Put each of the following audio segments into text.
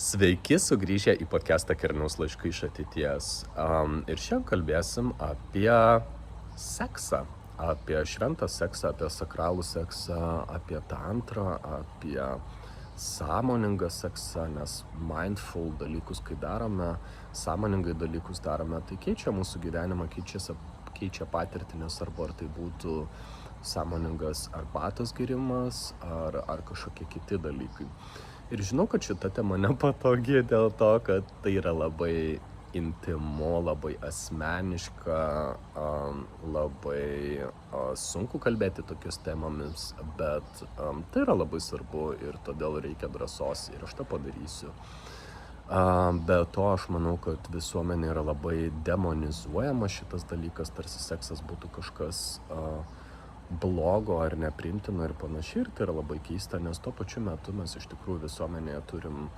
Sveiki sugrįžę į podcastą Kerniaus laiškai iš ateities. Ir šiandien kalbėsim apie seksą, apie šventą seksą, apie sakralų seksą, apie tantrą, apie sąmoningą seksą, nes mindful dalykus, kai darome, sąmoningai dalykus darome, tai keičia mūsų gyvenimą, keičia patirtį, nesvarbu, ar tai būtų sąmoningas arbatos gėrimas ar kažkokie kiti dalykai. Ir žinau, kad šita tema nepatogi dėl to, kad tai yra labai intimu, labai asmeniška, labai sunku kalbėti tokius temomis, bet tai yra labai svarbu ir todėl reikia drąsos ir aš tą padarysiu. Be to, aš manau, kad visuomenė yra labai demonizuojama šitas dalykas, tarsi seksas būtų kažkas blogo ar nepriimtino ir panašiai, ir tai yra labai keista, nes tuo pačiu metu mes iš tikrųjų visuomenėje turim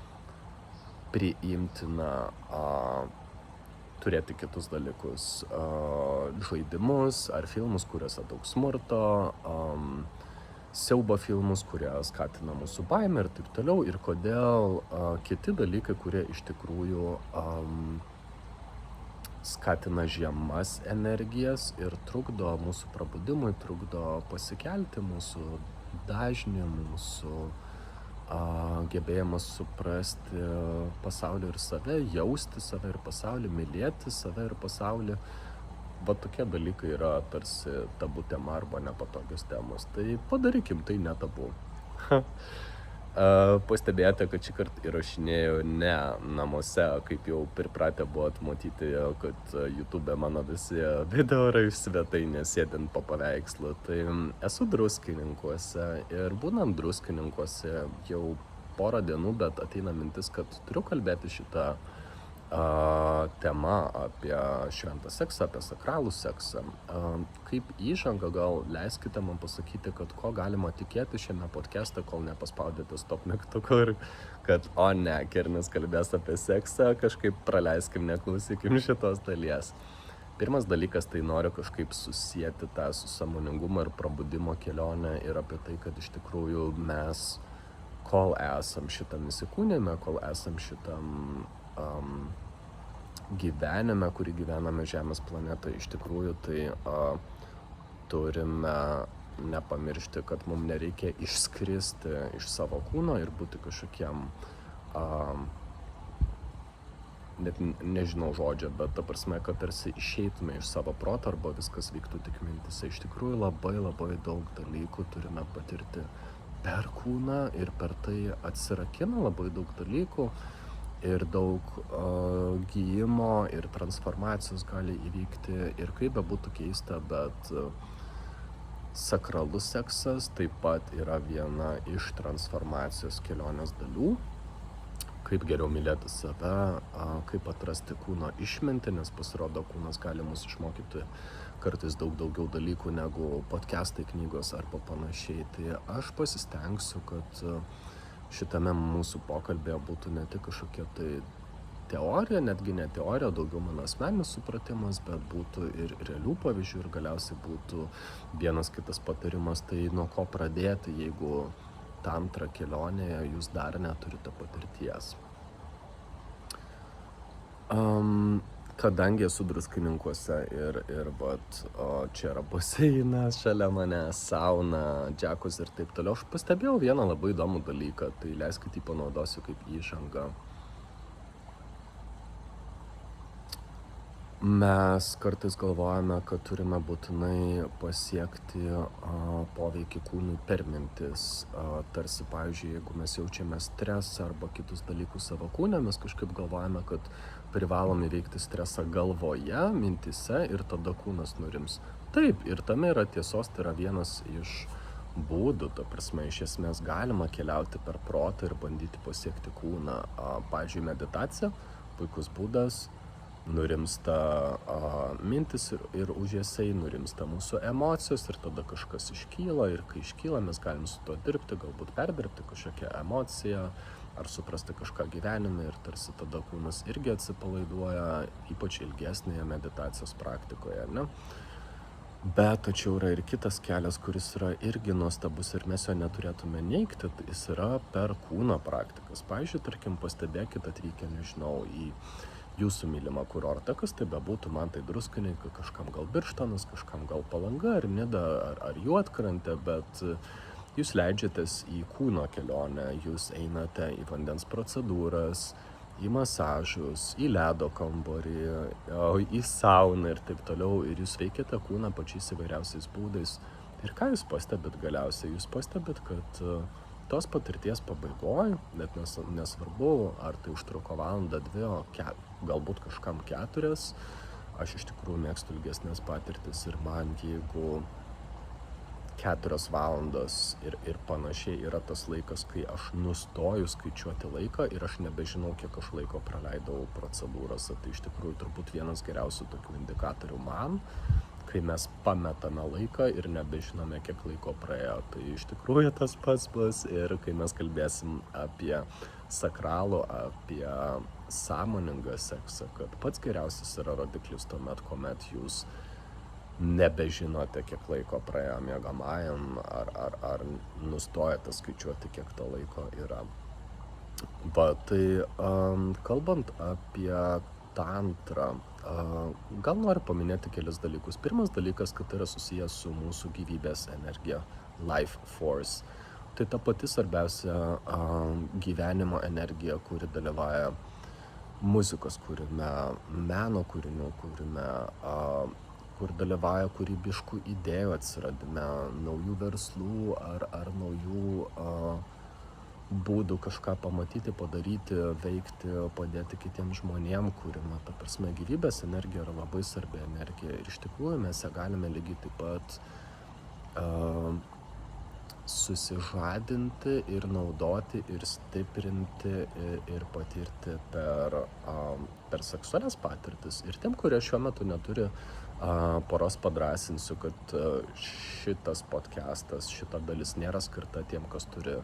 priimtiną turėti kitus dalykus, žaidimus ar filmus, kuriuose daug smurto, siaubo filmus, kurie skatina mūsų baimę ir taip toliau, ir kodėl kiti dalykai, kurie iš tikrųjų skatina žemas energijas ir trukdo mūsų prabudimui, trukdo pasikelti mūsų dažnį, mūsų gebėjimas suprasti pasaulį ir save, jausti save ir pasaulį, mylėti save ir pasaulį. Va tokie dalykai yra tarsi tabu tema arba nepatogios temos. Tai padarykim tai ne tabu. Pastebėjote, kad šį kartą įrašinėjau ne namuose, kaip jau pripratę buvot matyti, kad YouTube mano visi video yra iš svetainės sėdint po paveikslu. Tai esu Druskininkuose ir būnant Druskininkuose jau porą dienų, bet ateina mintis, kad turiu kalbėti šitą tema apie šventą seksą, apie sakralų seksą. Kaip įžanga gal leiskite man pasakyti, kad ko galima tikėti šiame podcast'e, kol nepaspaudėte stop mygtuko ir kad o ne, Kernis kalbės apie seksą, kažkaip praleiskim, neklausykim šitos dalies. Pirmas dalykas, tai noriu kažkaip susijęti tą su sąmoningumo ir prabudimo kelionę ir apie tai, kad iš tikrųjų mes, kol esam šitam įsikūnime, kol esam šitam gyvenime, kurį gyvename Žemės planetoje, iš tikrųjų tai turime nepamiršti, kad mums nereikia išskristi iš savo kūno ir būti kažkokiem, net nežinau žodžio, bet ta prasme, kad tarsi išeitume iš savo proto arba viskas vyktų tik mintise. Iš tikrųjų labai daug dalykų turime patirti per kūną ir per tai atsirakina labai daug dalykų. Ir daug gijimo ir transformacijos gali įvykti ir kaip bebūtų keista, bet sakralus seksas taip pat yra viena iš transformacijos kelionės dalių. Kaip geriau mylėti save, kaip atrasti kūno išmintį, nes pasirodo kūnas gali mus išmokyti kartais daug daugiau dalykų negu podcastai, knygos arba panašiai. Tai aš pasistengsiu, kad šitame mūsų pokalbėje būtų ne tik kažkokia tai teorija, netgi ne teorija, daugiau mano asmeninis supratimas, bet būtų ir realių pavyzdžių ir galiausiai būtų vienas kitas patarimas, tai nuo ko pradėti, jeigu tantra kelionėje jūs dar neturite patirties. Kadangi esu Druskininkuose ir vat, čia yra baseinas šalia mane, sauna, džekos ir taip toliau, aš pastebėjau vieną labai įdomų dalyką, tai leiskit jį panaudosiu kaip įžangą. Mes kartais galvojame, kad turime būtinai pasiekti poveikį kūnui per mintis. Tarsi, pavyzdžiui, jeigu mes jaučiame stresą arba kitus dalykus savo kūne, mes kažkaip galvojame, kad privalom įveikti stresą galvoje, mintise ir tada kūnas nurims. Taip, ir tame yra tiesos, tai yra vienas iš būdų, ta prasme, iš esmės galima keliauti per protą ir bandyti pasiekti kūną. Pavyzdžiui, meditacija, puikus būdas. Nurimsta mintis ir užėsiai, nurimsta mūsų emocijos ir tada kažkas iškyla ir kai iškyla mes galim su tuo dirbti, galbūt perdirbti kažkokią emociją ar suprasti kažką gyvenime ir tarsi tada kūnas irgi atsipalaiduoja, ypač ilgesnėje meditacijos praktikoje, ne? Bet tačiau yra ir kitas kelias, kuris yra irgi nuostabus ir mes jo neturėtume neigti, tai jis yra per kūno praktikas. Pavyzdžiui, tarkim, pastebėkit atvykę, nežinau, į jūsų mylimą kurortą, kas tai bebūtų, man tai Druskininkai, kažkam gal Birštonas, kažkam gal Palanga ar Nida ar Juodkrantė, bet jūs leidžiatės į kūno kelionę, jūs einate į vandens procedūras, į masažus, į ledo kambarį, į sauną ir taip toliau, ir jūs veikiate kūną pačiais įvairiausiais būdais. Ir ką jūs pastebit galiausiai? Jūs pastebit, kad tos patirties pabaigoj, net nesvarbu, ar tai užtruko valandą, 2, galbūt kažkam 4, aš iš tikrųjų mėgstu ilgesnės patirtis ir man jeigu 4 valandos ir panašiai yra tas laikas, kai aš nustoju skaičiuoti laiką ir aš nebežinau, kiek aš laiko praleidau procedūrose. Tai iš tikrųjų turbūt vienas geriausių tokių indikatorių man, kai mes pametame laiką ir nebežinome, kiek laiko praėjo. Tai iš tikrųjų tas pats bus ir kai mes kalbėsim apie sakralų, apie sąmoningą seksą, kad pats geriausias yra rodiklis tuomet, kuomet jūs nebežinote, kiek laiko praėjo miegamajam, ar nustojate skaičiuoti, kiek to laiko yra. Tai kalbant apie tantrą, gal noriu paminėti kelis dalykus. Pirmas dalykas, kad tai yra susijęs su mūsų gyvybės energija, life force. Tai ta pati svarbiausia gyvenimo energija, kuri dalyvauja muzikos kūrime, meno kūrinių kūrime, kur dalyvauja kūrybiškų idėjų atsiradime, naujų verslų ar naujų būdų kažką pamatyti, padaryti, veikti, padėti kitiems žmonėm kūrime. Ta prasme, gyvybės energija yra labai svarbi energija ir iš tikrųjų mes ją galime lygiai taip pat susižadinti ir naudoti ir stiprinti ir patirti per seksualias patirtis. Ir tiem, kurie šiuo metu neturi poros, padrąsinsiu, kad šitas podcastas, šita dalis nėra skirta tiem, kas turi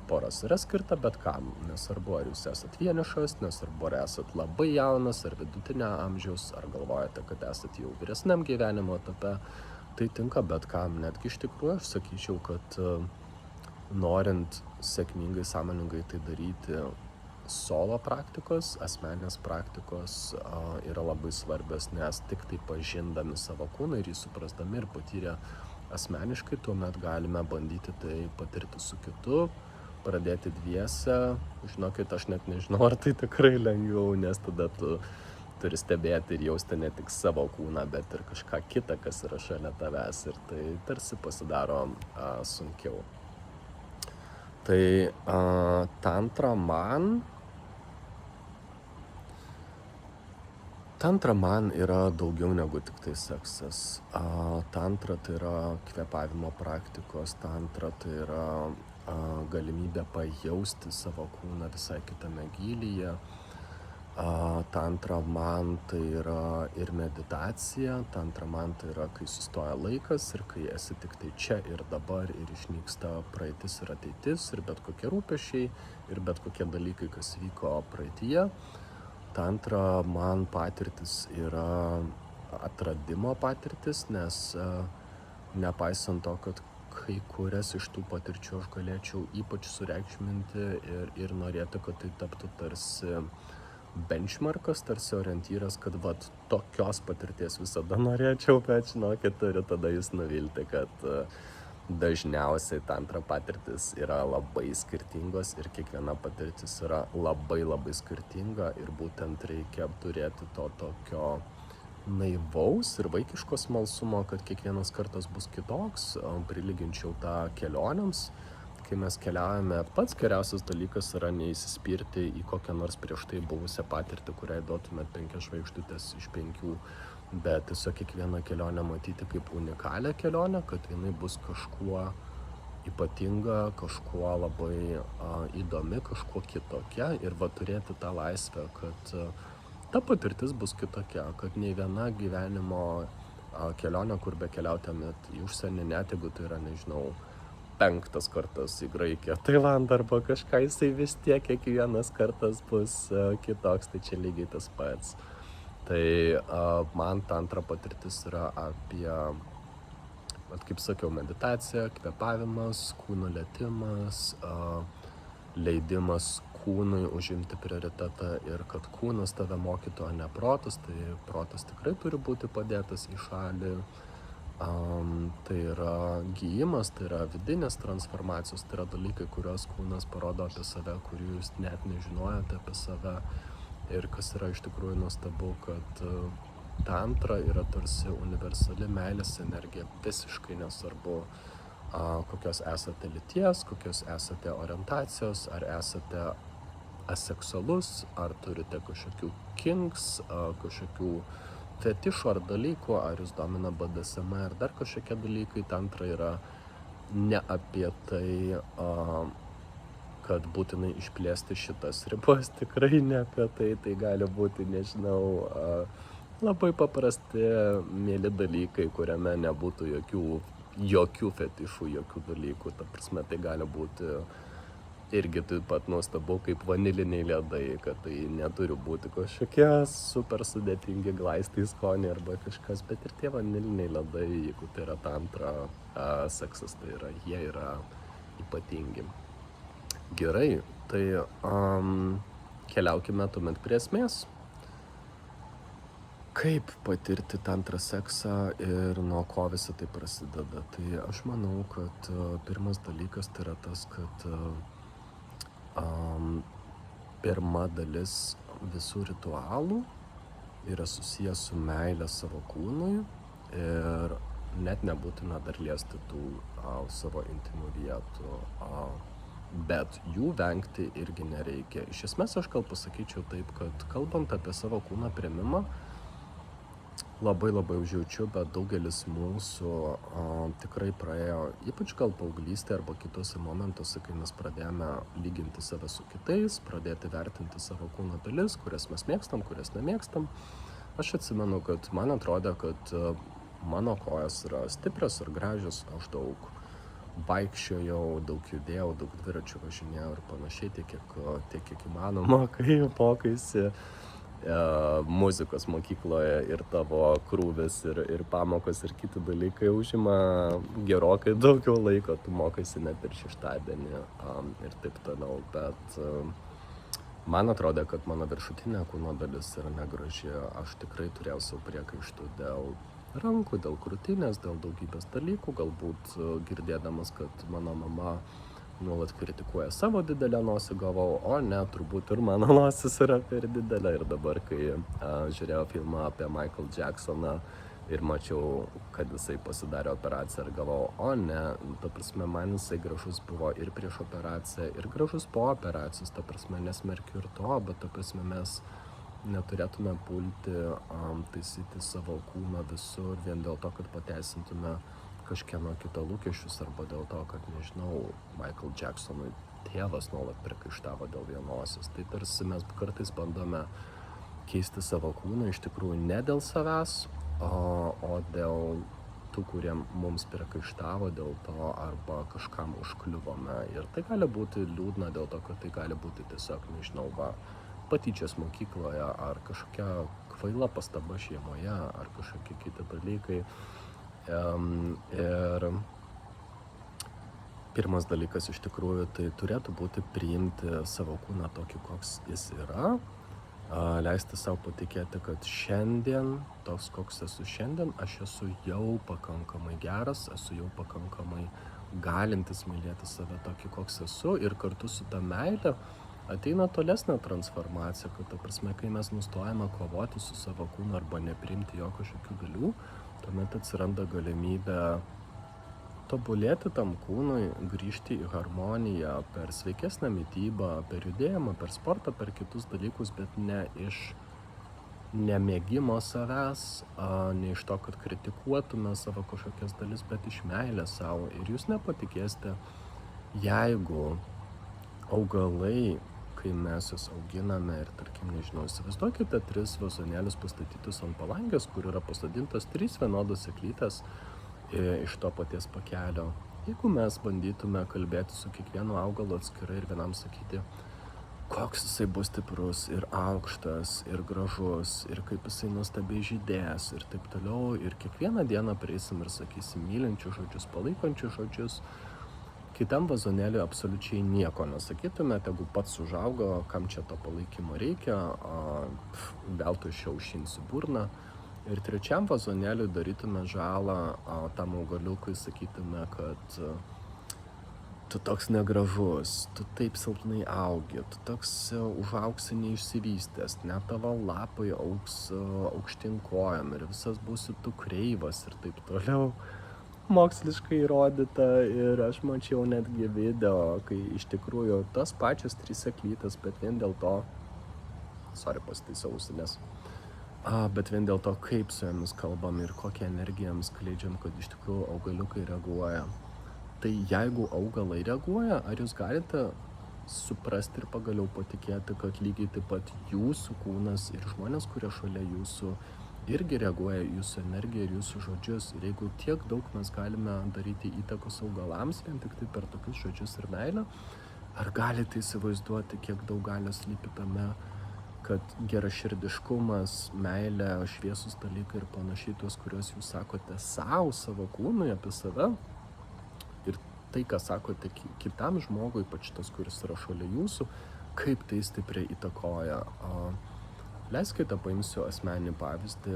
poras. Yra skirta bet kam, nesvarbu, ar jūs esat vienišas, nesvarbu, ar esat labai jaunas, ar vidutinio amžiaus, ar galvojate, kad esat jau vyresniam gyvenimo etape. Tai tinka bet kam. Netgi iš tikrųjų aš sakyčiau, kad norint sėkmingai, sąmoningai tai daryti, solo praktikos, asmeninės praktikos yra labai svarbios, nes tik tai pažindami savo kūną ir jį suprasdami ir patyrę asmeniškai, tuomet galime bandyti tai patirti su kitu, pradėti dviese. Žinokit, aš net nežinau, ar tai tikrai lengviau, nes tada tu turi stebėti ir jausti ne tik savo kūną, bet ir kažką kitą, kas yra šalia tavęs, ir tai tarsi pasidaro sunkiau. Tai tantra man yra daugiau negu tik tai seksas. Tantra tai yra kvėpavimo praktikos, tantra tai yra galimybė pajausti savo kūną visai kitame gylyje. Tantra man tai yra ir meditacija, tantra man tai yra, kai sustoja laikas ir kai esi tik tai čia ir dabar ir išnyksta praeitis ir ateitis ir bet kokie rūpesčiai ir bet kokie dalykai, kas vyko praeityje. Tantra man patirtis yra atradimo patirtis, nes nepaisant to, kad kai kurias iš tų patirčių aš galėčiau ypač sureikšminti ir norėti, kad tai taptų tarsi benchmarkas, tarsi orientyras, kad vat tokios patirties visada norėčiau, bet žinokit, turiu tada jūs nuvilti, kad dažniausiai tantra patirtis yra labai skirtingos ir kiekviena patirtis yra labai labai skirtinga ir būtent reikia turėti to tokio naivaus ir vaikiško smalsumo, kad kiekvienas kartas bus kitoks. Prilyginčiau tą kelionėms. Kai mes keliaujame, pats geriausias dalykas yra neįsispirti į kokią nors prieš tai buvusią patirtį, kuriai duotumėt 5 žvaigždutės iš 5, bet tiesiog kiekvieną kelionę matyti kaip unikalią kelionę, kad jinai bus kažkuo ypatinga, kažkuo labai įdomi, kažkuo kitokia ir va turėti tą laisvę, kad ta patirtis bus kitokia, kad nei viena gyvenimo kelionė, kur be keliautumėt į užsienį, net jeigu tai yra, nežinau, 5 kartas į Graikiją, Tailandą arba kažką, jisai vis tiek kiekvienas kartas bus kitoks, tai čia lygiai tas pats. Tai man tantra patirtis yra apie kaip sakiau, meditacija, kvėpavimas, kūno lietimas, leidimas kūnui užimti prioritetą ir kad kūnas tave mokytų, o ne protas, tai protas tikrai turi būti padėtas į šalį. Tai yra gijimas, tai yra vidinės transformacijos, tai yra dalykai, kuriuos kūnas parodo apie save, kurių jūs net nežinojate apie save. Ir kas yra iš tikrųjų nuostabu, kad tantra yra tarsi universali meilės energija, visiškai nesvarbu, kokios esate lyties, kokios esate orientacijos, ar esate aseksualus, ar turite kažkokių kinks, kažkokių fetišų ar dalykų, ar jūs domina BDSM ar dar kažkokie dalykai. Tantra yra ne apie tai, kad būtinai išplėsti šitas ribas, tikrai ne apie tai, tai gali būti, nežinau, labai paprasti, mėly dalykai, kuriame nebūtų jokių fetišų, jokių dalykų. Ta prasme, tai gali būti irgi taip pat nuostabu kaip vaniliniai ledai, kad tai neturi būti kažkokie super sudėtingi glaistai skoniai arba kažkas, bet ir tie vaniliniai ledai, jeigu tai yra tantra, seksas, tai yra, jie yra ypatingi. Gerai, tai keliaukime tuomet prie esmės. Kaip patirti tantrą seksą ir nuo ko visa tai prasideda? Tai aš manau, kad pirmas dalykas tai yra tas, kad pirma dalis visų ritualų yra susijęs su meilė savo kūnui ir net nebūtina dar liesti tų savo intimų vietų, bet jų vengti irgi nereikia. Iš esmės aš gal pasakyčiau taip, kad kalbant apie savo kūno priėmimą, labai užjaučiu, bet daugelis mūsų tikrai praėjo, ypač gal paauglystė arba kitose momentuose, kai mes pradėjome lyginti save su kitais, pradėti vertinti savo kūno dalis, kurias mes mėgstam, kurias nemėgstam. Aš atsimenu, kad man atrodė, kad mano kojos yra stiprios ir gražios, aš daug vaikščiojau, daug judėjau, daug dviračių važinėjau ir panašiai, tiek kiek įmanoma, kai mokaisi muzikos mokykloje ir tavo krūvis ir pamokos ir kiti dalykai užima gerokai daugiau laiko, tu mokaisi net ir šeštadienį ir taip toliau, bet man atrodė, kad mano viršutinė kūno dalis yra negraži. Aš tikrai turėjau savo priekaištų dėl rankų, dėl krūtinės, dėl daugybės dalykų, galbūt girdėdamas, kad mano mama nuolat kritikuoja savo didelę nosį, galvojau, o ne, turbūt ir mano nosis yra per didelė. Ir dabar, kai žiūrėjau filmą apie Michael Jacksoną ir mačiau, kad jisai pasidarė operaciją ir galvojau, o ne, ta prasme, man jisai gražus buvo ir prieš operaciją, ir gražus po operacijos, ta prasme, nesmerkiu ir to, bet ta prasme mes neturėtume pulti taisyti savo kūną visur vien dėl to, kad pateisintume kažkieno kito lūkesčius arba dėl to, kad, nežinau, Michael Jacksonui tėvas nuolat priekaištavo dėl vienosios. Tai tarsi mes kartais bandome keisti savo kūną iš tikrųjų ne dėl savęs, o dėl tų, kurie mums priekaištavo dėl to arba kažkam užkliuvome. Ir tai gali būti liūdna dėl to, kad tai gali būti tiesiog, nežinau, patyčios mokykloje ar kažkokia kvaila pastaba šeimoje ar kažkokie kiti dalykai. Ir pirmas dalykas iš tikrųjų tai turėtų būti priimti savo kūną tokį, koks jis yra, leisti savo patikėti, kad šiandien, toks koks esu šiandien, aš esu jau pakankamai geras, esu jau pakankamai galintis mylėti save tokį, koks esu, ir kartu su ta meile ateina tolesnė transformacija, kad ta prasme, kai mes nustojame kovoti su savo kūnu arba nepriimti jo kažkokių dalių, tuomet atsiranda galimybė tobulėti tam kūnui, grįžti į harmoniją per sveikesnę mitybą, per judėjimą, per sportą, per kitus dalykus, bet ne iš nemėgimo savęs, ne iš to, kad kritikuotume savo kažkokias dalis, bet iš meilės savo. Ir jūs nepatikėsite, jeigu augalai, kai mes juos auginame ir, tarkim, nežinau, įsivaizduokite 3 vazonėlius pastatytus ant palangės, kur yra pasodintos 3 vienodos sėklytės iš to paties pakelio. Jeigu mes bandytume kalbėti su kiekvienu augalu atskirai ir vienam sakyti, koks jisai bus stiprus ir aukštas ir gražus ir kaip jisai nuostabiai žydės ir taip toliau. Ir kiekvieną dieną prieisim ir sakysim mylinčius žodžius, palaikančius žodžius. Kitam vazonėliui absoliučiai nieko nesakytume, tegu pats užaugo, kam čia to palaikymo reikia, veltui iš jo užšinsi burną. Ir trečiam vazonėliui darytume žalą tam augaliukui, sakytume, kad tu toks negražus, tu taip silpnai augi, tu toks užaugsi neišsivystęs, net tavo lapai augs aukštyn kojom ir visas būsi tu kreivas ir taip toliau. Moksliškai įrodyta ir aš mačiau netgi video, kai iš tikrųjų tas pačias 3 seklytės, bet vien dėl to, pasitaisiau ausines, bet vien dėl to, kaip su jomis kalbam ir kokią energiją jiems skleidžiam, kad iš tikrųjų augaliukai reaguoja. Tai jeigu augalai reaguoja, ar jūs galite suprasti ir pagaliau patikėti, kad lygiai taip pat jūsų kūnas ir žmonės, kurie šalia jūsų, irgi reaguoja jūsų energiją ir jūsų žodžius. Ir jeigu tiek daug mes galime daryti įtakos augalams vien tik tai per tokius žodžius ir meilę, ar galite įsivaizduoti, kiek daug galios slypi tame, kad geraširdiškumas, meilė, šviesus dalykai ir panašiai tuos, kuriuos jūs sakote savo kūnui apie save, ir tai, ką sakote kitam žmogui, ypač tas, kuris yra šalia jūsų, kaip tai stipriai įtakoja. Leiskite, paimsiu asmeninį pavyzdį.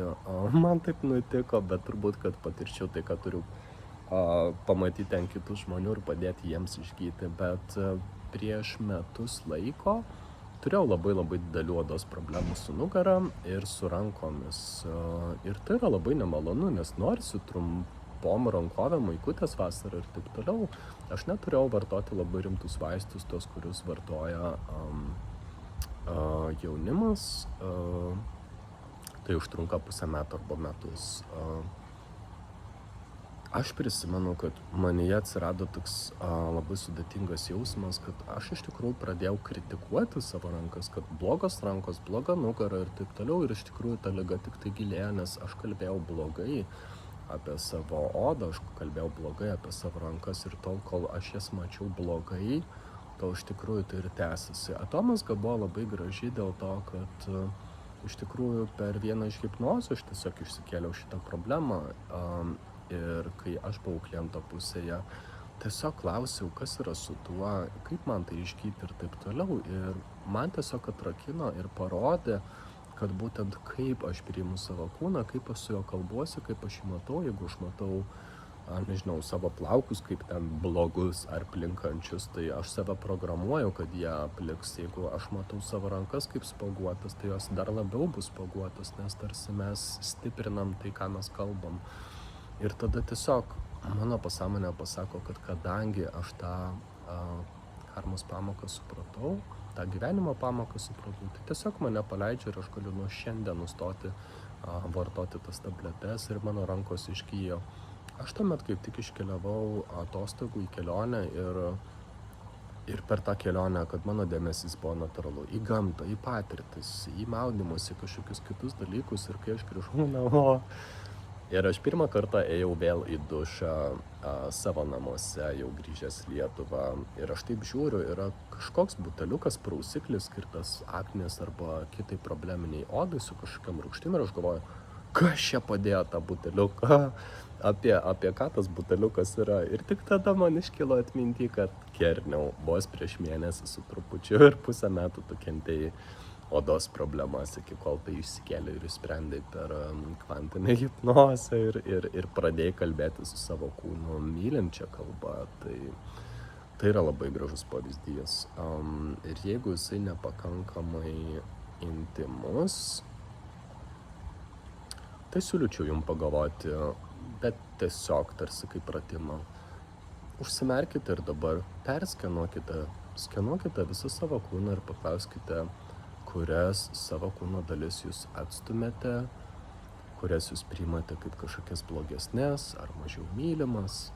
Man taip nutiko, bet turbūt, kad patirčiau tai, ką turiu pamatyti ant kitų žmonių ir padėti jiems išgyti. Bet prieš metus laiko turėjau labai didelių odos problemų su nugara ir su rankomis. Ir tai yra labai nemalonu, nes norisi trumpom rankovėm, maikutės vasarą ir taip toliau. Aš neturėjau vartoti labai rimtus vaistus, tos, kurius vartoja jaunimas. Tai užtrunka pusę metų arba metus. Aš prisimenu, kad manyje atsirado toks labai sudėtingas jausmas, kad aš iš tikrųjų pradėjau kritikuoti savo rankas, kad blogos rankos, bloga nugara ir taip toliau. Ir iš tikrųjų ta liga tik tai gilėjo, nes aš kalbėjau blogai apie savo odą, aš kalbėjau blogai apie savo rankas ir tol, kol aš jas mačiau blogai, tol iš tikrųjų tai ir tęsiasi. Atomazga buvo labai graži dėl to, kad iš tikrųjų per vieną iš hipnozių aš tiesiog išsikėliau šitą problemą. Ir kai aš buvau kliento pusėje, tiesiog klausiau, kas yra su tuo, kaip man tai išgyti ir taip toliau. Ir man tiesiog atrakino ir parodė, kad būtent kaip aš priimu savo kūną, kaip aš su juo kalbuosi, kaip aš jį matau, jeigu aš matau, nežinau, savo plaukus kaip ten blogus ar plinkančius, tai aš save programuoju, kad jie pliks. Jeigu aš matau savo rankas kaip spuoguotas, tai jos dar labiau bus spuoguotas, nes tarsi mes stiprinam tai, ką mes kalbam. Ir tada tiesiog mano pasąmonė pasako, kad kadangi aš tą karmos pamoką supratau, tą gyvenimo pamoką supratau, tai tiesiog mane paleidžia ir aš galiu nuo šiandien nustoti vartoti tas tabletes ir mano rankos išgyjo. Aš tuomet kaip tik iškeliavau atostogų į kelionę ir per tą kelionę, kad mano dėmesys buvo natūralu į gamtą, į patirtis, į maudymus, į kažkokius kitus dalykus. Ir kai aš grįžau namo ir aš pirmą kartą ėjau vėl į dušą savo namuose, jau grįžęs Lietuvą. Ir aš taip žiūriu, yra kažkoks buteliukas, prausiklis skirtas aknės arba kitai probleminiai odai su kažkokiam rūgštim. Ir aš galvoju, kas čia padėjo tą buteliuką, apie ką tas buteliukas yra. Ir tik tada man iškilo atminti, kad kerniau vos prieš mėnesį su trupučiu ir pusę metų tu kentėjai odos problemas, iki kol tai išsikėlė ir išsprendai per kvantinę hipnozę ir pradėjai kalbėti su savo kūnu mylinčia kalba. Tai yra labai gražus pavyzdys. Ir jeigu jisai nepakankamai intymus, tai siūlyčiau jums pagalvoti, bet tiesiog tarsi kaip pratimą. Užsimerkite ir dabar skenuokite visą savo kūną ir paklauskite, kurias savo kūno dalis jūs atstumėte, kurias jūs priimate kaip kažkokias blogesnės ar mažiau mylimas.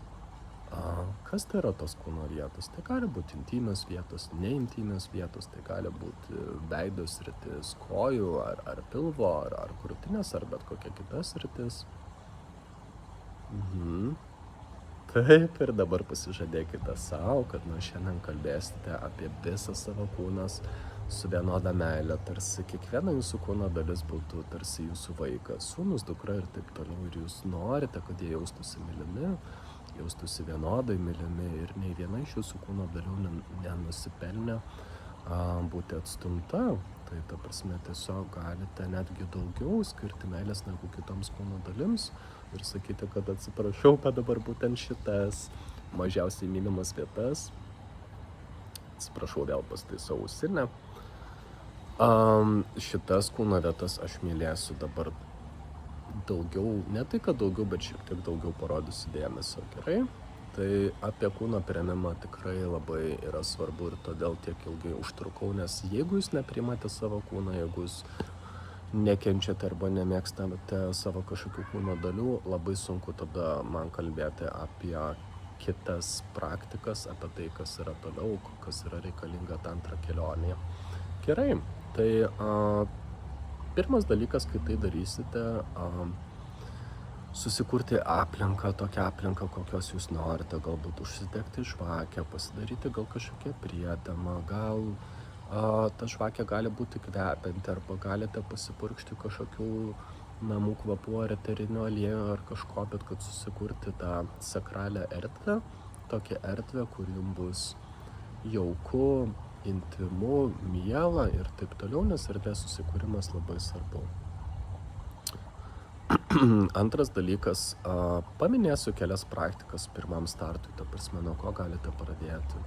Kas tai yra tos kūno vietos? Tai gali būti intymios vietos, neintymios vietos, tai gali būti veido sritis, kojų ar pilvo, ar krūtinės, ar bet kokia kita sritis. Taip, ir dabar pasižadėkite savo, kad nuo šiandien kalbėsite apie visą savo kūną su vienoda meile, tarsi kiekviena jūsų kūno dalis būtų tarsi jūsų vaikas, sūnus, dukra ir taip toliau. Ir jūs norite, kad jie jaustųsi mylimi, jaustųsi vienodai mylimi ir nei viena iš jūsų kūno dalių nenusipelnė būti atstumta. Tai ta prasme tiesiog galite netgi daugiau skirti meilės negu kitoms kūno dalims ir sakyti, kad atsiprašau, bet dabar būtent šitas mažiausiai mylimas vietas, atsiprašau, vėl pastaisau ausinę, šitas kūno vietas aš mylėsiu dabar daugiau, ne tai kad daugiau, bet šiek tiek daugiau parodysiu dėmesio, gerai? Tai apie kūno priėmimą tikrai labai yra svarbu ir todėl tiek ilgai užtrukau, nes jeigu jūs neprimate savo kūną, jeigu jūs nekenčiate arba nemėgstate savo kažkokių kūno dalių, labai sunku tada man kalbėti apie kitas praktikas, apie tai, kas yra toliau, kas yra reikalinga tantra kelionėje. Gerai, tai pirmas dalykas, kai tai darysite, susikurti aplinką, tokią aplinką, kokios jūs norite, galbūt užsidegti žvakę, pasidaryti gal kažkokią prietemą, gal ta žvakė gali būti kvepianti, arba galite pasipurkšti kažkokių namų kvapų ar eterinio aliejų ar kažko, bet kad susikurti tą sakralią erdvę, tokią erdvę, kur jums bus jauku, intimu, miela ir taip toliau, nes erdvės susikūrimas labai svarbu. Antras dalykas, paminėsiu kelias praktikas pirmam startui, ta prasme, nuo ko galite pradėti.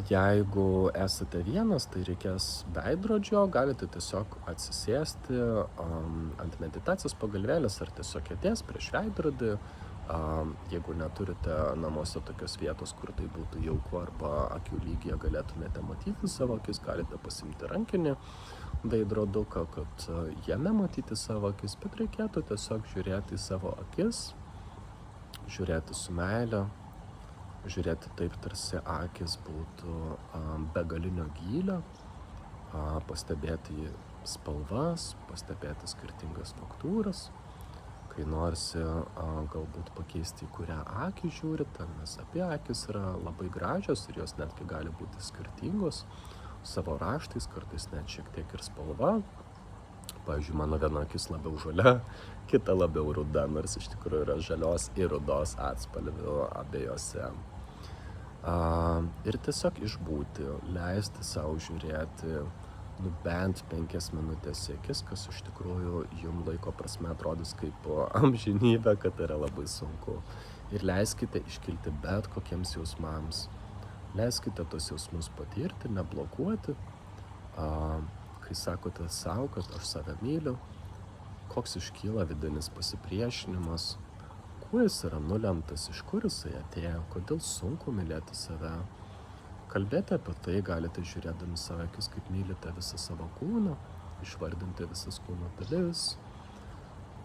Jeigu esate vienas, tai reikės veidrodžio, galite tiesiog atsisėsti ant meditacijos pagalvėlės ar tiesiog kėdės prieš veidrodį. Jeigu neturite namuose tokios vietos, kur tai būtų jauku arba akių lygyje galėtumėte matyti savo akis, galite pasimti rankinį veidroduką, kad jame matyti savo akis, bet reikėtų tiesiog žiūrėti į savo akis, žiūrėti su meile, žiūrėti taip, tarsi akis būtų begalinio gylio, pastebėti spalvas, pastebėti skirtingas faktūras. Kai norisi galbūt pakeisti, į kurią akį žiūrite, nes abi akis yra labai gražios ir jos netgi gali būti skirtingos savo raštais, kartais net šiek tiek ir spalva. Pavyzdžiui, mano viena akis labiau žalia, kita labiau ruda, nors iš tikrųjų yra žalios ir rudos atspalvių abiejose. Ir tiesiog išbūti, leisti savo žiūrėti bent 5 minutės į akis, kas iš tikrųjų jums laiko prasme atrodys kaip amžinybė, kad yra labai sunku. Ir leiskite iškilti bet kokiems jausmams. Leiskite tos jausmus patirti, neblokuoti. Kai sakote savo, kad aš save myliu, koks iškyla vidinis pasipriešinimas, kuo jis yra nulemtas, iš kur jisai atėjo, kodėl sunku mylėti save. Kalbėti apie tai galite žiūrėdami savo akis, kaip mylite visą savo kūną, išvardinti visas kūno dalis,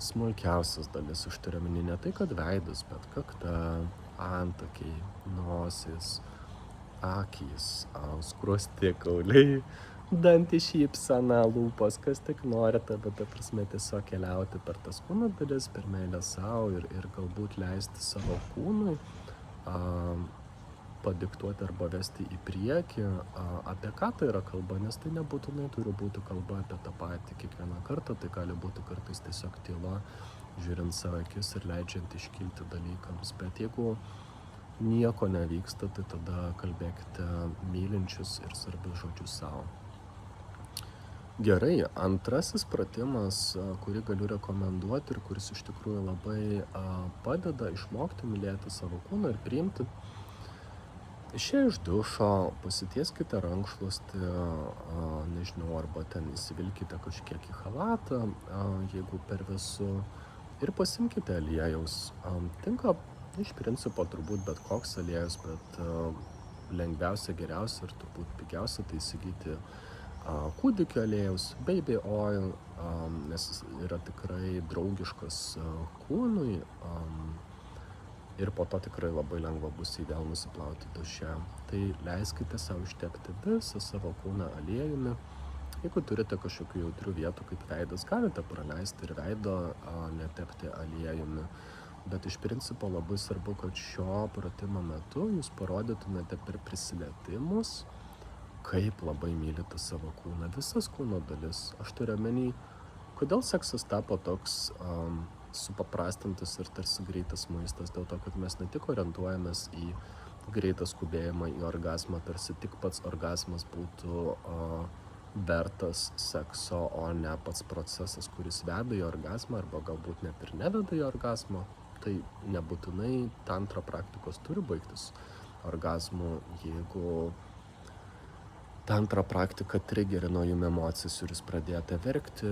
smulkiausias dalis, aš turiu omeny ne tai, kad veidas, bet kakta, antakiai, nosis, akys, skruostikauliai, dantys, šypsena, lūpos, kas tik norite, bet ta prasme tiesiog keliauti per tas kūno dalis, per meilę savo ir galbūt leisti savo kūnui padiktuoti arba vesti į priekį, apie ką tai yra kalba, nes tai nebūtinai turi būti kalba apie tą patį kiekvieną kartą, tai gali būti kartais tiesiog tyla, žiūrint savo akis ir leidžiant iškilti dalykams, bet jeigu nieko nevyksta, tai tada kalbėkite mylinčius ir svarbius žodžius savo. Gerai, antrasis pratimas, kurį galiu rekomenduoti ir kuris iš tikrųjų labai padeda išmokti mylėti savo kūną ir priimti. Išėję iš dušo, pasitieskite rankšluostį, nežinau, arba ten įsivilkite kažkiek į chalatą, jeigu per vėsu, ir pasimkite aliejaus. Tinka iš principo turbūt bet koks aliejus, bet lengviausia, geriausia ir turbūt pigiausia tai įsigyti kūdikio aliejaus, baby oil, nes jis yra tikrai draugiškas kūnui. Ir po to tikrai labai lengva bus jį vėl nusiplauti duše. Tai leiskite savo ištepti visą savo kūną aliejumi. Jeigu turite kažkokių jautrių vietų kaip veidas, galite praleisti ir veido netepti aliejumi. Bet iš principo labai svarbu, kad šio pratimo metu jūs parodytumėte per prisilietimus kaip labai mylite savo kūną, visas kūno dalis. Aš turiu omeny, kodėl seksas tapo toks supaprastintas ir tarsi greitas maistas, dėl to, kad mes ne tik orientuojamės į greitą skubėjimą į orgazmą, tarsi tik pats orgazmas būtų vertas sekso, o ne pats procesas, kuris veda į orgazmą, arba galbūt net ir neveda į orgazmą. Tai nebūtinai tantra praktikos turi baigtis orgazmu, jeigu tantra praktika trigerino jum emocijas ir jūs pradėjote verkti,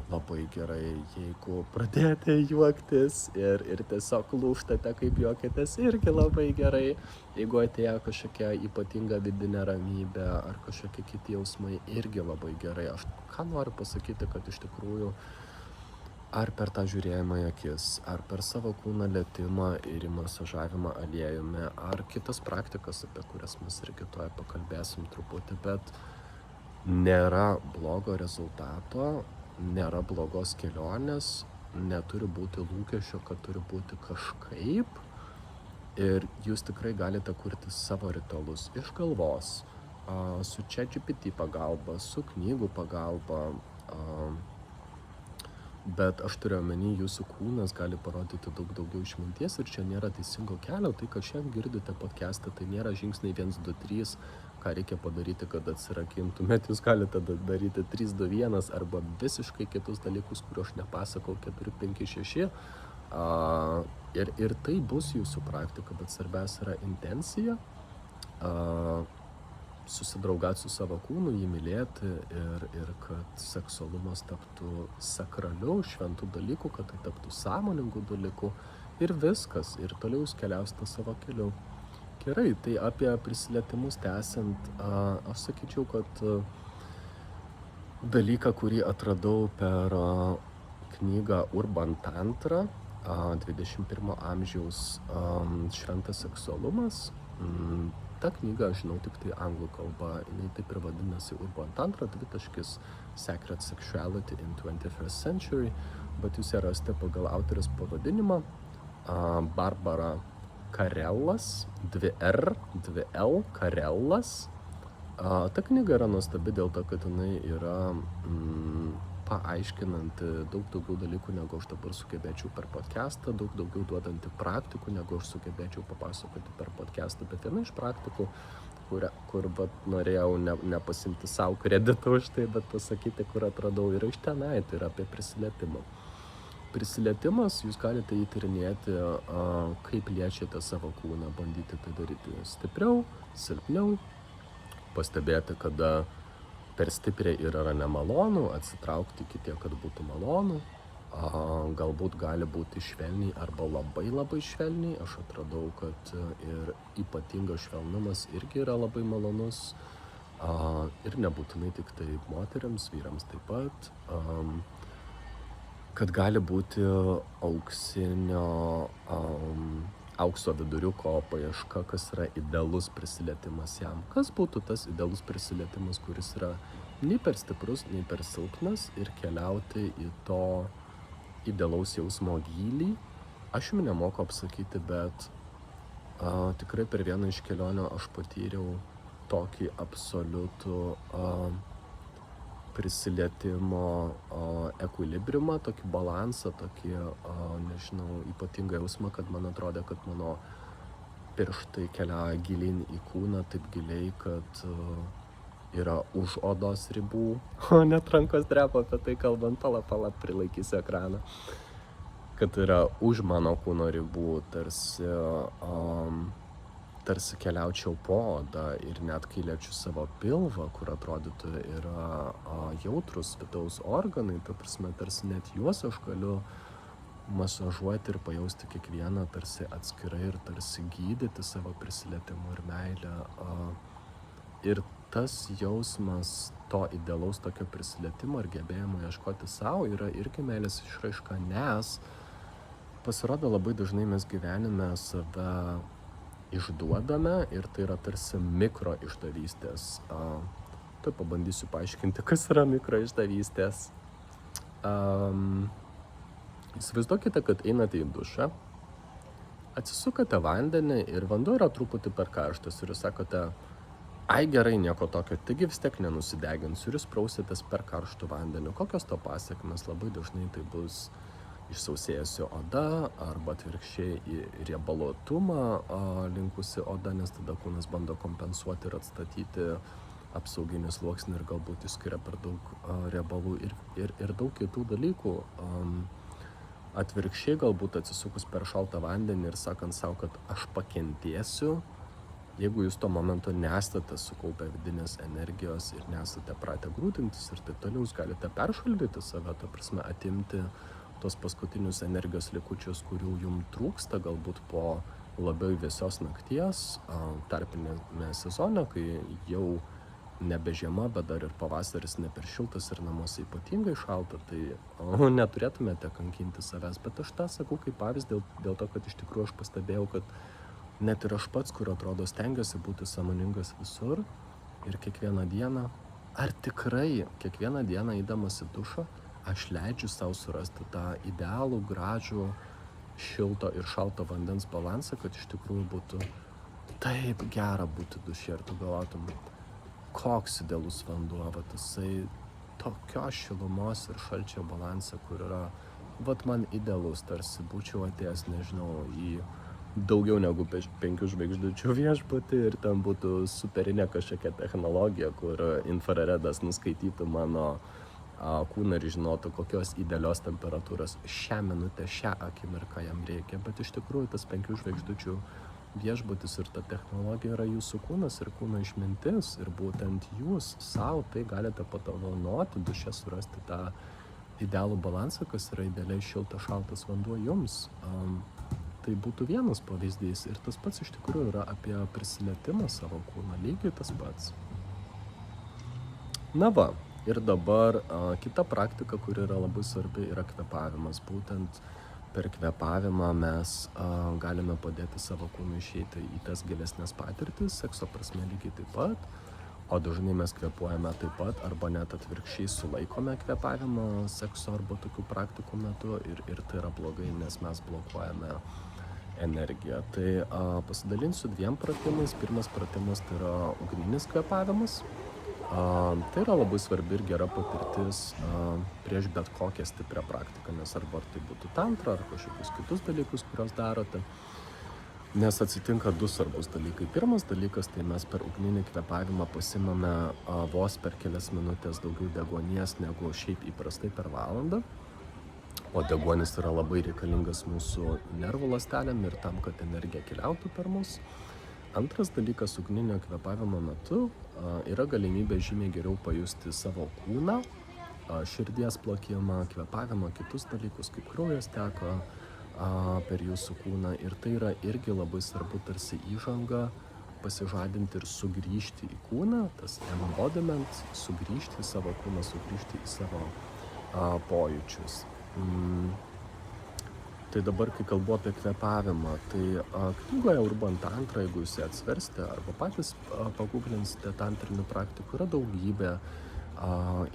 labai gerai. Jeigu pradėjote juoktis ir tiesiog lūžtate, kaip juokitės, irgi labai gerai. Jeigu atėjo kažkokia ypatinga vidinė ramybė ar kažkokie kiti jausmai, irgi labai gerai. Aš ką noriu pasakyti, kad iš tikrųjų ar per tą žiūrėjimą į akis, ar per savo kūną lietimą ir masažavimą aliejumi, ar kitas praktikas, apie kurias mes irgi tuoj pakalbėsim truputį, bet nėra blogo rezultato, nėra blogos kelionės, neturi būti lūkesčio, kad turi būti kažkaip, ir jūs tikrai galite kurti savo ritualus iš galvos, su ChatGPT pagalba, su knygų pagalba, bet aš turiu omeny, jūsų kūnas gali parodyti daug daugiau išminties ir čia nėra teisingo kelio. Tai, kad šiandien girdite podcastą, tai nėra žingsniai 1, 2, 3, ką reikia padaryti, kad atsirakintumėt. Jūs galite daryti 3, 2, 1 arba visiškai kitus dalykus, kuriuos aš nepasakau, 4, 5, 6. Ir tai bus jūsų praktika, bet svarbiausia yra intencija. Susidraugauti su savo kūnu, jį mylėti ir kad seksualumas taptų sakraliu, šventų dalykų, kad tai taptų sąmoningų dalykų ir viskas. Ir toliau jūs keliausite savo keliu. Gerai, tai apie prisilietimus tęsiant, aš sakyčiau, kad dalyką, kurį atradau per knygą Urban Tantra, 21 amžiaus šventas seksualumas. Ta knyga, aš žinau tik tai anglų kalba, jinai taip ir vadinasi Urban Tantra, Sacred Sexuality in 21st Century, bet jūs ją rasite pagal autorės pavadinimą, Barbara Karellas, 2R, 2L, Karellas. Ta knyga yra nuostabi dėl to, kad jinai yra paaiškinanti daug daugiau dalykų, negu aš dabar sugebėčiau per podcastą, daug daugiau duodanti praktikų, negu aš sugebėčiau papasakoti per podcastą. Bet viena iš praktikų, kur norėjau nepasimti savo kreditą už tai, bet pasakyti, kur atradau, yra iš tenai, tai yra apie prisilietimą. Prisilietimas, jūs galite įtyrinėti, kaip liečiate savo kūną, bandyti tai daryti stipriau, silpniau, pastebėti, kada per stipriai ir yra nemalonu, atsitraukti iki tiek, kad būtų malonu. Galbūt gali būti švelniai arba labai labai švelniai. Aš atradau, kad ir ypatingas švelnumas irgi yra labai malonus. Ir nebūtinai tik tai moteriams, vyrams taip pat. Kad gali būti aukso viduriuko paieška, kas yra idealus prisilietimas jam. Kas būtų tas idealus prisilietimas, kuris yra nei per stiprus, nei per silpnas, ir keliauti į to idealaus jausmo gylį. Aš jums nemoku apsakyti, bet tikrai per vieną iš kelionių aš patyriau tokį absoliutų prisilietimo ekvilibrimą, tokį balansą, tokį, nežinau, ypatingą jausmą, kad man atrodė, kad mano pirštai keliauja gilin į kūną, taip giliai, kad yra už odos ribų. Net rankos drepa apie tai kalbant, pala, prilaikysiu ekraną. Kad yra už mano kūno ribų, tarsi keliaučiau po odą, ir net kai liečiu savo pilvą, kur atrodytų yra jautrus vidaus organai, ta prasme, tarsi net juos aš galiu masažuoti ir pajausti kiekvieną tarsi atskirai ir tarsi gydyti savo prisilietimu ir meilę. Ir tas jausmas to idealaus tokio prisilietimo ir gebėjimo ieškoti savo yra irgi meilės išraiška, nes pasirodo labai dažnai mes gyvenime save išduodame ir tai yra tarsi mikro išdavystės. Tai pabandysiu paaiškinti, kas yra mikro išdavystės. Įsivaizduokite, kad einate į dušą, atsisukate vandenį ir vanduo yra truputį per karštas ir jūs sakote, Ai gerai, nieko tokio, taigi vis tiek nenusideginsiu ir jūs prausitės per karštų vandeniu. Kokios to pasiekmes? Labai dažnai tai bus išsausėjusi oda arba atvirkščiai į riebaluotumą linkusi oda, nes tada kūnas bando kompensuoti ir atstatyti apsauginį sluoksnį ir galbūt išskiria per daug riebalų ir daug kitų dalykų. Atvirkščiai galbūt atsisukus per šaltą vandenį ir sakant savo, kad aš pakentėsiu, jeigu jūs tuo momentu nesate sukaupę vidinės energijos ir nesate pratę grūdintis ir taip toliau, jūs galite peršaldyti save, ta prasme atimti tos paskutinius energijos likučius, kurių jums trūksta, galbūt po labiau vėsios nakties, tarpinėme sezone, kai jau nebe žiema, bet dar ir pavasaris ne per šiltas ir namuose ypatingai šalta, tai neturėtumėte kankinti savęs. Bet aš tą sakau kaip pavyzdį dėl to, kad iš tikrųjų aš pastebėjau, kad net ir aš pats, kur atrodo stengiuosi būti sąmoningas visur ir kiekvieną dieną, ar tikrai kiekvieną dieną eidamas į dušą, aš leidžiu savo surasti tą idealų, gražų, šilto ir šalto vandens balansą, kad iš tikrųjų būtų taip gera būti duše ir tu galvotum, koks idealus vanduo, jisai tokios šilumos ir šalčio balansą, kur yra, man idealus, tarsi būčiau atėjęs, nežinau, į daugiau negu 5 žvaigždučių viešbutį ir ten būtų superinė kažkokia technologija, kur infraredas nuskaitytų mano kūną ir žinotų, kokios idealios temperatūros šią minutę, šią akimirką jam reikia, bet iš tikrųjų tas 5 žvaigždučių viešbutis ir ta technologija yra jūsų kūnas ir kūno išmintis ir būtent jūs savo tai galite padovanoti duše surasti tą idealų balansą, kas yra idealiai šiltas, šaltas vanduo jums. Tai būtų vienas pavyzdys ir tas pats iš tikrųjų yra apie prisilietimą savo kūną, lygiai tas pats. Na va, ir dabar kita praktika, kuri yra labai svarbi, yra kvėpavimas. Būtent per kvėpavimą mes galime padėti savo kūnui išeiti į tas gilesnės patirtis, sekso prasme lygiai taip pat, o dažnai mes kvėpuojame taip pat, arba net atvirkščiai sulaikome kvėpavimą sekso arba tokių praktikų metu ir tai yra blogai, nes mes blokuojame energiją. Tai pasidalinsiu 2 pratimais. Pirmas pratimas tai yra ugninis kvėpavimas. Tai yra labai svarbi ir gera patirtis prieš bet kokią stiprią praktiką, nes arba tai būtų tantra ar kažkokius kitus dalykus, kuriuos darote, nes atsitinka 2 svarbus dalykai. Pirmas dalykas, tai mes per ugninį kvėpavimą pasimame vos per kelias minutės daugiau deguonies negu šiaip įprastai per valandą, o deguonis yra labai reikalingas mūsų nervų ląstelėm ir tam, kad energija keliautų per mus. Antras dalykas, ugninio kvėpavimo metu yra galimybė žymiai geriau pajusti savo kūną, širdies plakimą, kvėpavimą, kitus dalykus, kaip kraujas teka per jūsų kūną. Ir tai yra irgi labai svarbu tarsi įžanga pasižadinti ir sugrįžti į kūną, tas embodiment, sugrįžti į savo kūną, sugrįžti į savo pojūčius. Tai dabar, kai kalbu apie kvėpavimą, tai knygoje Urban Tantra, jeigu jūs ją atsiversite arba patys paguglinsite tantrinių praktikų, yra daugybė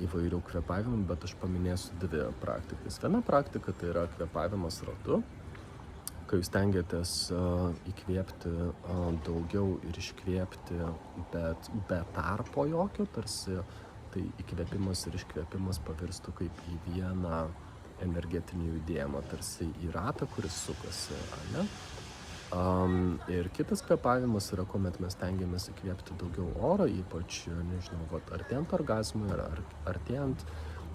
įvairių kvėpavimų, bet aš paminėsiu 2 praktikas. Viena praktika tai yra kvėpavimas ratu, kai jūs stengiatės įkvėpti daugiau ir iškvėpti, bet be tarpo jokio, tarsi tai įkvėpimas ir iškvėpimas pavirstų kaip į vieną energetinį judėjimą, tarsi į ratą, kuris sukasi, ne? Ir kitas kvėpavimas yra, kuomet mes stengiamės įkvėpti daugiau oro, ypač, nežinau, artėjant orgazmui, ar artėjant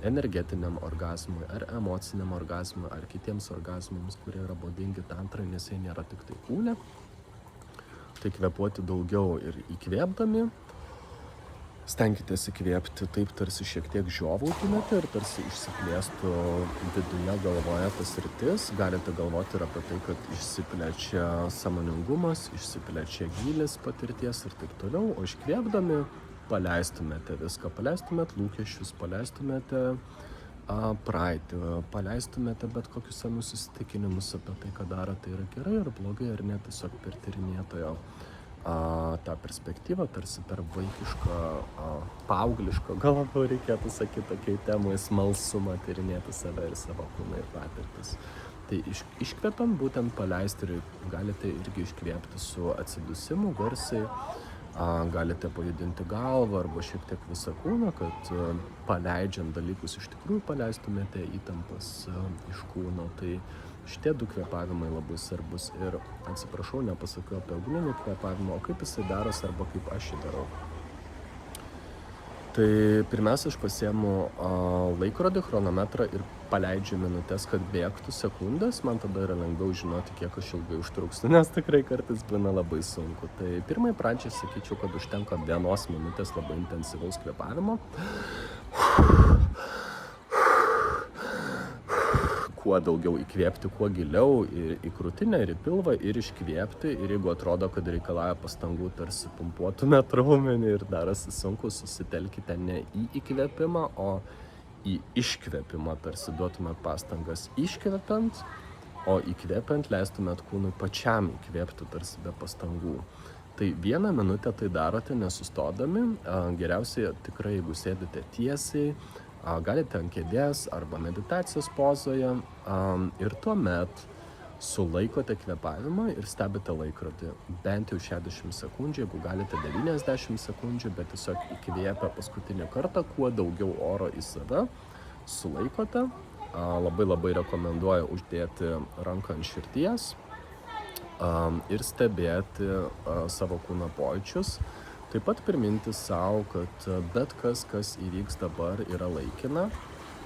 energetiniam orgazmui, ar emociniam orgazmui, ar kitiems orgazmams, kurie yra būdingi tantrai, nes jie nėra tik tai kūne. Tai kvėpuoti daugiau ir įkvėpdami, stenkitės įkvėpti taip, tarsi šiek tiek žiovautumėte ir tarsi išsiplėstų viduje galvoje tas sritis. Galite galvoti ir apie tai, kad išsiplečia sąmoningumas, išsiplečia gylis patirties ir taip toliau, o iškvėpdami paleistumėte viską, paleistumėte lūkesčius, paleistumėte praeitį, paleistumėte bet kokius senus įsitikinimus apie tai, ką darote yra gerai ar blogai, ar ne, tiesiog per tyrinėtojo tą perspektyvą, tarsi per vaikišką, paauglišką, gal labiau reikėtų sakyti tokiai temai, smalsumą tyrinėti save ir savo kūną ir patirtis. Tai iškvepiant būtent paleisti ir galite irgi iškvėpti su atsidusimu garsiai, Galite pajudinti galvą arba šiek tiek visą kūną, kad paleidžiant dalykus iš tikrųjų paleistumėte įtampas iš kūno. Tai šitie 2 kvėpavimai labai svarbus. Ir atsiprašau, nepasakiau apie ugninį kvėpavimą, o kaip jisai darosi arba kaip aš jį darau. Tai pirmiausia, aš pasiemu laikrodį, chronometrą ir paleidžiu minutės, kad bėgtų sekundės. Man tada yra lengviau žinoti, kiek aš ilgai užtruksiu, nes tikrai kartais būna labai sunku. Tai pirmai pradžiai sakyčiau, kad užtenka 1 minutės labai intensyvaus kvėpavimo. Kuo daugiau įkvėpti, kuo giliau į krūtinę ir į pilvą ir iškvėpti. Ir jeigu atrodo, kad reikalauja pastangų, tarsi pumpuotumėt raumenį ir darosi sunku, susitelkite ne į įkvėpimą, o į iškvėpimą, tarsi duotumėt pastangas iškvėpiant, o įkvėpiant leistumėt kūnui pačiam įkvėpti, tarsi be pastangų. Tai 1 minutę tai darote nesustodami, geriausiai tikrai, jeigu sėdite tiesiai, galite ant kėdės arba meditacijos pozoje ir tuomet sulaikote kvėpavimą ir stebite laikrodį bent jau 60 sekundžių, jeigu galite 90 sekundžių, bet tiesiog įkvėpę paskutinį kartą, kuo daugiau oro į save, sulaikote. Labai rekomenduoju uždėti ranką ant širdies ir stebėti savo kūno pojūčius. Taip pat priminti savo, kad bet kas įvyks dabar, yra laikina,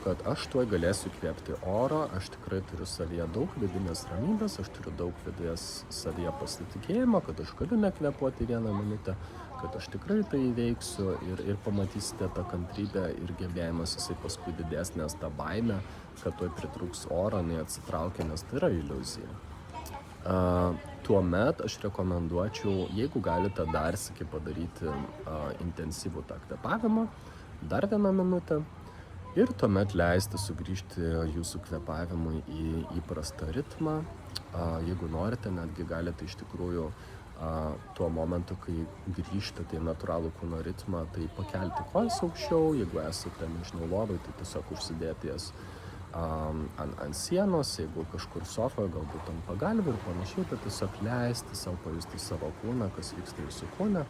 kad aš tuoj galėsiu įkvėpti oro, aš tikrai turiu savyje daug vidinės ramybės, aš turiu daug vidinės savyje pasitikėjimo, kad aš galiu nekvėpuoti 1 minutę, kad aš tikrai tai įveiksiu ir pamatysite tą kantrybę ir gebėjimas jisai paskui didės, nes ta baimė, kad tuoj pritrūks oro, neatsitraukia, nes tai yra iliuzija. Tuomet aš rekomenduočiau, jeigu galite dar sykį padaryti intensyvų tą kvėpavimą, dar 1 minutę ir tuomet leisti sugrįžti jūsų kvėpavimui į įprastą ritmą. Jeigu norite, netgi galite iš tikrųjų tuo momentu, kai grįžtate į natūralų kūno ritmą, tai pakelti kojas aukščiau, jeigu esate, nežinau, lovai, tai tiesiog užsidėti jas ant sienos, jeigu kažkur sofoje, galbūt ant pagalvių ir panašiai, bet tiesiog leisti savo pajusti savo kūną, kas vyksta jūsų kūne,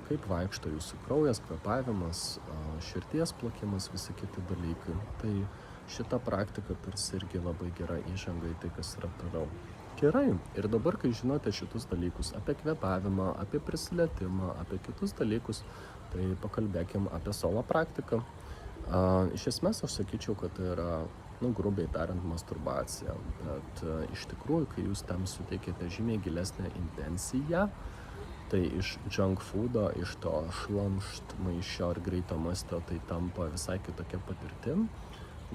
kaip vaikšto jūsų kraujas, kvėpavimas, širdies plakimas, visi kiti dalykai. Tai šita praktika tarsi irgi labai gera įžanga į tai, kas yra toliau. Gerai, ir dabar, kai žinote šitus dalykus apie kvėpavimą, apie prisilietimą, apie kitus dalykus, tai pakalbėkim apie solo praktiką. Iš esmės aš sakyčiau, kad tai yra, grubiai tariant, masturbacija, bet iš tikrųjų, kai jūs tam suteikėte žymiai gilesnę intenciją, tai iš junk foodo, iš to šlamšt maišio ar greito maisto, tai tampa visai kitokia patirtim,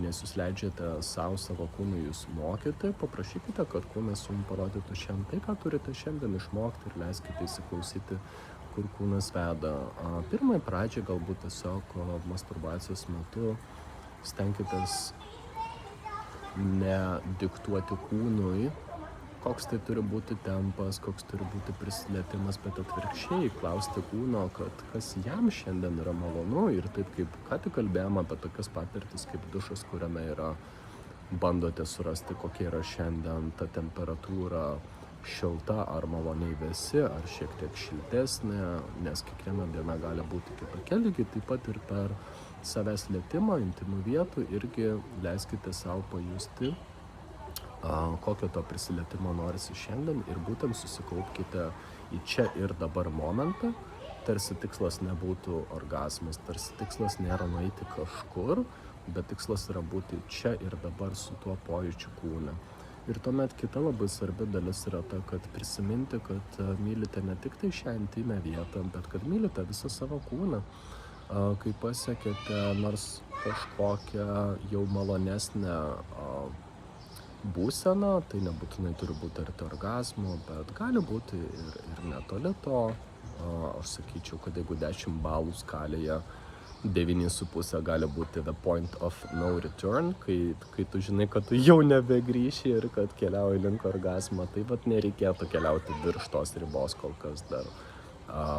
nes jūs leidžiate savo kūnui jūs mokyti, paprašykite, kad kūnas jums parodytų šiandien tai, ką turite šiandien išmokti ir leiskite įsiklausyti, kur kūnas veda. Pirmai pradžiai galbūt tiesiog masturbacijos metu stenkitės nediktuoti kūnui, koks tai turi būti tempas, koks turi būti prisilietimas, bet atvirkščiai klausti kūno, kad kas jam šiandien yra malonu ir taip kaip ką tik kalbėjome apie tokias patirtis kaip dušas, kuriame yra, bandote surasti, kokia yra šiandien ta temperatūra, šilta ar maloniai vėsi, ar šiek tiek šiltesnė, nes kiekviena diena gali būti kitokia, lygiai taip pat ir per savęs lietimą, intimų vietų irgi leiskite savo pajusti, kokio to prisilietimo norisi šiandien ir būtent susikaupkite į čia ir dabar momentą, tarsi tikslas nebūtų orgasmas, tarsi tikslas nėra nueiti kažkur, bet tikslas yra būti čia ir dabar su tuo pojūčiu kūne. Ir tuomet kita labai svarbi dalis yra ta, kad prisiminti, kad mylite ne tik tai šią intimę vietą, bet kad mylite visą savo kūną. Kai pasiekėte nors kažkokią jau malonesnę būseną, tai nebūtinai turi būti arti orgazmo, bet gali būti ir netoli to. Aš sakyčiau, kad jeigu 10 balų skalėje 9,5 gali būti the point of no return, kai tu žinai, kad tu jau nebegrįši ir kad keliauji link orgazmo, tai nereikėtų keliauti virš tos ribos kol kas dar.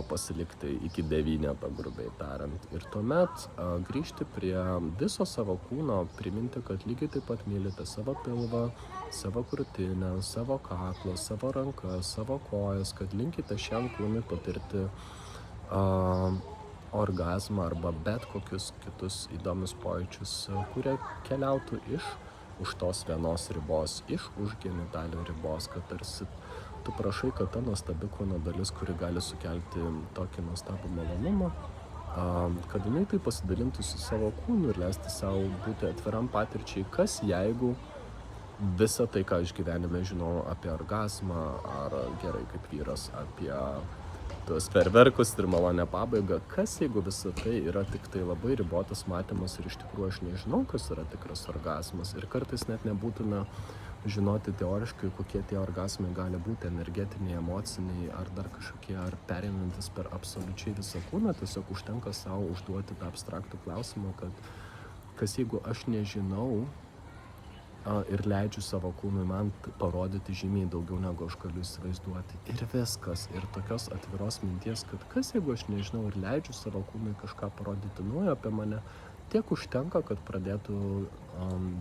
Pasilikti iki 9, grubiai tariant. Ir tuomet grįžti prie viso savo kūno, priminti, kad lygiai taip pat mylite savo pilvą, savo krūtinę, savo kaklą, savo rankas, savo kojas, kad linkite šiam kūnui patirti a, orgazmą arba bet kokius kitus įdomius pojūčius, kurie keliautų už tos vienos ribos, už genitalio ribos, kad tarsi tu prašai, kad ta nuostabi kūno dalis, kuri gali sukelti tokį nuostabų malonumą, kad jinai tai pasidalintų su savo kūnu ir leisti savo būti atviram patirčiai, kas jeigu visą tai, ką aš gyvenime žinau apie orgazmą, ar gerai kaip vyras, apie tuos ferverkus ir malonę pabaigą, kas jeigu visą tai yra tik tai labai ribotas matymas ir iš tikrųjų aš nežinau, kas yra tikras orgazmas ir kartais net nebūtina žinoti teoriškai, kokie tie orgazmai gali būti, energetiniai, emociniai ar dar kažkokie, ar pereinantis per absoliučiai visą kūną, tiesiog užtenka savo užduoti tą abstraktų klausimą, kad kas jeigu aš nežinau ir leidžiu savo kūnui man parodyti žymiai daugiau, negu aš galiu įsivaizduoti. Ir viskas. Ir tokios atviros minties, kad kas jeigu aš nežinau ir leidžiu savo kūnui kažką parodyti naujo apie mane, tiek užtenka, kad pradėtų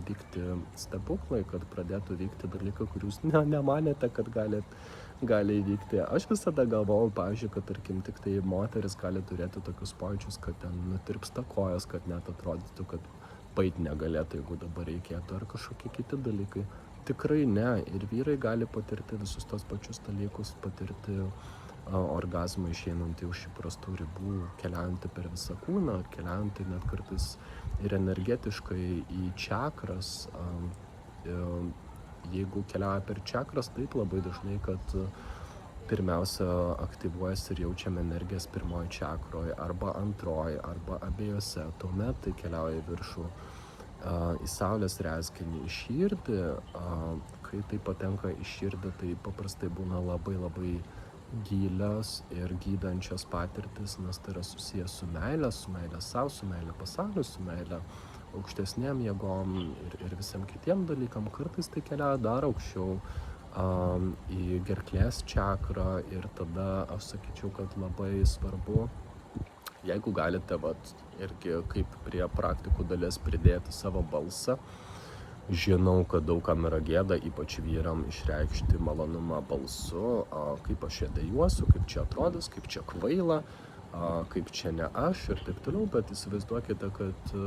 vykti stebuklai, kad pradėtų vykti dalykai, kurių jūs nemanėte, kad gali įvykti. Aš visada galvojau, pavyzdžiui, kad tarkim tik tai moteris gali turėti tokius pojūčius, kad ten nutirpsta kojas, kad net atrodytų, kad pait negalėtų, jeigu dabar reikėtų, ar kažkokie kiti dalykai. Tikrai ne. Ir vyrai gali patirti visus tos pačius dalykus, patirti orgazmą išeinantį už įprastų ribų, keliaujantį per visą kūną, keliaujantį net kartais ir energetiškai į čakras. Jeigu keliauja per čakras, taip labai dažnai, kad pirmiausia aktyvuojasi ir jaučiame energijas pirmoji čakroje, arba antroji, arba abiejose. Tuomet tai keliauja į viršų, į saulės rezginį, į širdį. Kai tai patenka į širdį, tai paprastai būna labai labai gilios ir gydančios patirtis, nes tai yra susijęs su meile savo, su meile pasauliu, su meile aukštesnėm jėgom ir visiem kitiem dalykam. Kartais tai keliauja dar aukščiau į gerklės čakrą ir tada aš sakyčiau, kad labai svarbu, jeigu galite irgi kaip prie praktikų dalies pridėti savo balsą. Žinau, kad daugam yra gėda, ypač vyram, išreikšti malonumą balsu, kaip aš čia dejuosiu, kaip čia atrodys, kaip čia kvaila, kaip čia ne aš ir taip toliau, bet įsivaizduokite, kad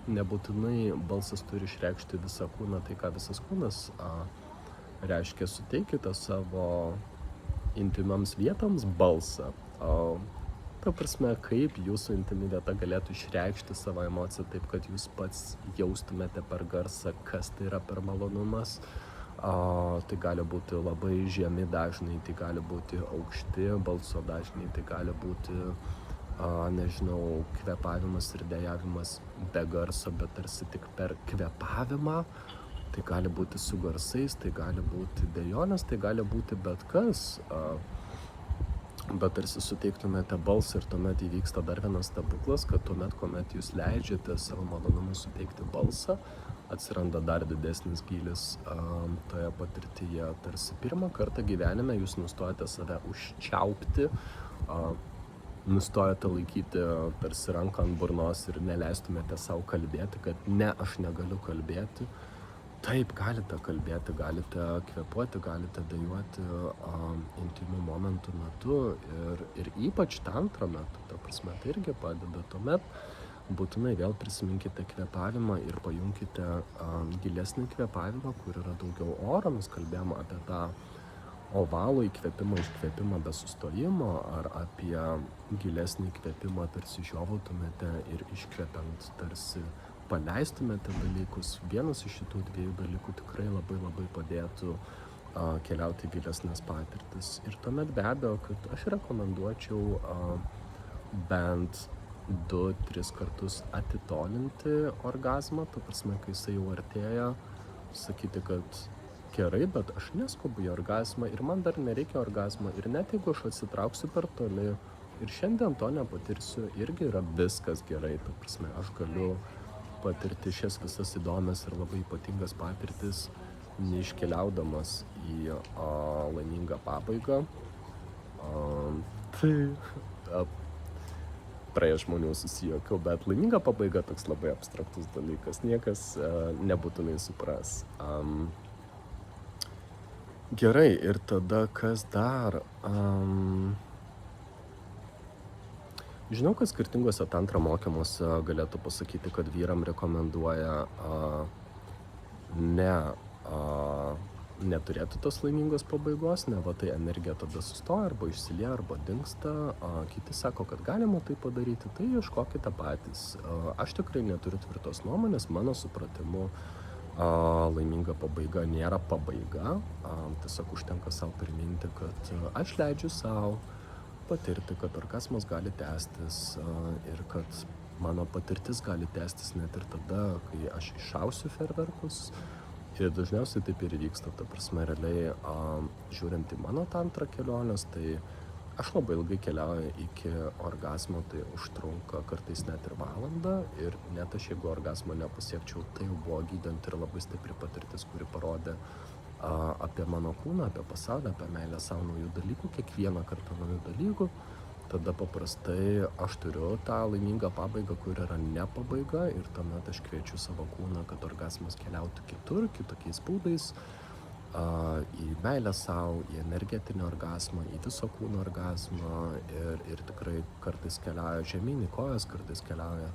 nebūtinai balsas turi išreikšti visą kūną, tai ką visas kūnas reiškia, suteikite savo intymiams vietoms balsą. Ta prasme, kaip jūsų intymi vieta galėtų išreikšti savo emociją taip, kad jūs pats jaustumėte per garsą, kas tai yra per malonumas. Tai gali būti labai žemi dažniai, tai gali būti aukšti balso dažniai, tai gali būti, nežinau, kvėpavimas ir dejavimas be garso, bet tarsi tik per kvėpavimą. Tai gali būti su garsais, tai gali būti dejonės, tai gali būti bet kas. Bet tarsi suteiktumėte balsą ir tuomet įvyksta dar vienas stebuklas, kad tuomet, kuomet jūs leidžiate savo malonumui suteikti balsą, atsiranda dar didesnis gylis toje patirtyje. Tarsi pirmą kartą gyvenime jūs nustojate save užčiaupti, nustojate laikyti tarsi ranką ant burnos ir neleistumėte savo kalbėti, kad ne, aš negaliu kalbėti. Taip, galite kalbėti, galite kvėpuoti, galite dejuoti intymių momentų metu ir ypač tantra metu, ta prasme, tai irgi padeda. Tuomet būtinai vėl prisiminkite kvėpavimą ir pajunkite gilesnį kvėpavimą, kur yra daugiau oro. Mes kalbėjome apie tą ovalų įkvėpimą, iškvėpimą be sustojimo, ar apie gilesnį įkvėpimą tarsi žiovautumėte ir iškvėpiant tarsi paleistumėte dalykus. Vienas iš šitų dviejų dalykų tikrai labai labai padėtų keliauti į gilesnės patirtis. Ir tuomet be abejo, kad aš rekomenduočiau bent 2-3 kartus atitolinti orgazmą, ta prasme, kai jisai jau artėja, sakyti, kad gerai, bet aš neskubu į orgazmą ir man dar nereikia orgazmo ir net jeigu aš atsitrauksiu per toli ir šiandien to nepatirsiu, irgi yra viskas gerai, ta prasme, aš galiu patirti šias visas įdomias ir labai ypatingas patirtis, neiškeliaudamas į laimingą pabaigą. Praėję žmonių susijokiau, bet laiminga pabaiga toks labai abstraktus dalykas, niekas nebūtinai supras. Gerai, ir tada kas dar? Žinau, kad skirtingose tantra mokymuose galėtų pasakyti, kad vyram rekomenduoja ne neturėti tos laimingos pabaigos, ne va tai energija tada sustoja arba išsilieja arba dingsta. Kiti sako, kad galima tai padaryti, tai ieškokite patys. Aš tikrai neturiu tvirtos nuomonės, mano supratimu laiminga pabaiga nėra pabaiga. Tiesiog užtenka savo priminti, kad aš leidžiu savo patirti, kad orgasmas gali tęstis ir kad mano patirtis gali tęstis net ir tada, kai aš iššausiu fejerverkus. Ir dažniausiai taip ir vyksta, ta prasme, realiai žiūrint į mano tantrą kelionės, tai aš labai ilgai keliauju iki orgasmo, tai užtrunka kartais net ir valandą ir net aš jeigu orgasmo nepasiekčiau, tai jau buvo gydanti ir labai stipri patirtis, kuri parodė apie mano kūną, apie pasaulį, apie meilę savo naujų dalykų, kiekvieną kartą naujų dalykų. Tada paprastai aš turiu tą laimingą pabaigą, kur yra ne pabaiga ir tuomet aš kviečiu savo kūną, kad orgasmas keliautų kitur, kitokiais būdais, į meilę savo, į energetinį orgasmą, į viso kūno orgasmą ir tikrai kartais keliauja žemyn į kojas, kartais keliauja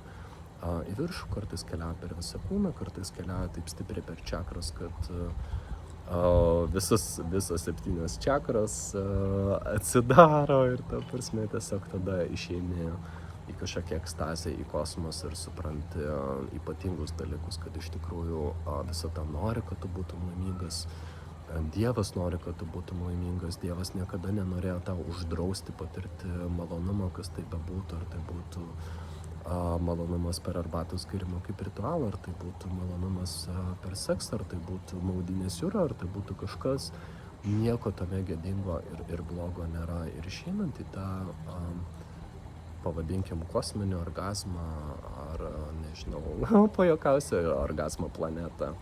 į viršų, kartais keliauja per visą kūną, kartais keliauja taip stipriai per čakras, kad visos 7 čakros atsidaro ir ta prasme tiesiog tada išeini į kažkokią ekstazę, į kosmosą ir supranti ypatingus dalykus, kad iš tikrųjų visata nori, kad tu būtum laimingas, Dievas nori, kad tu būtum laimingas, Dievas niekada nenorėjo tau uždrausti patirti malonumą, kas tai bebūtų, ar tai būtų malonumas per arbatos gėrimą kaip ritualą, ar tai būtų malonumas per seksą, ar tai būtų maudynės jūra, ar tai būtų kažkas, nieko tame gėdingo ir blogo nėra. Ir išeinant į tą, pavadinkim, kosminį orgasmą, ar nežinau, pajuokausiu, orgasmo planetą.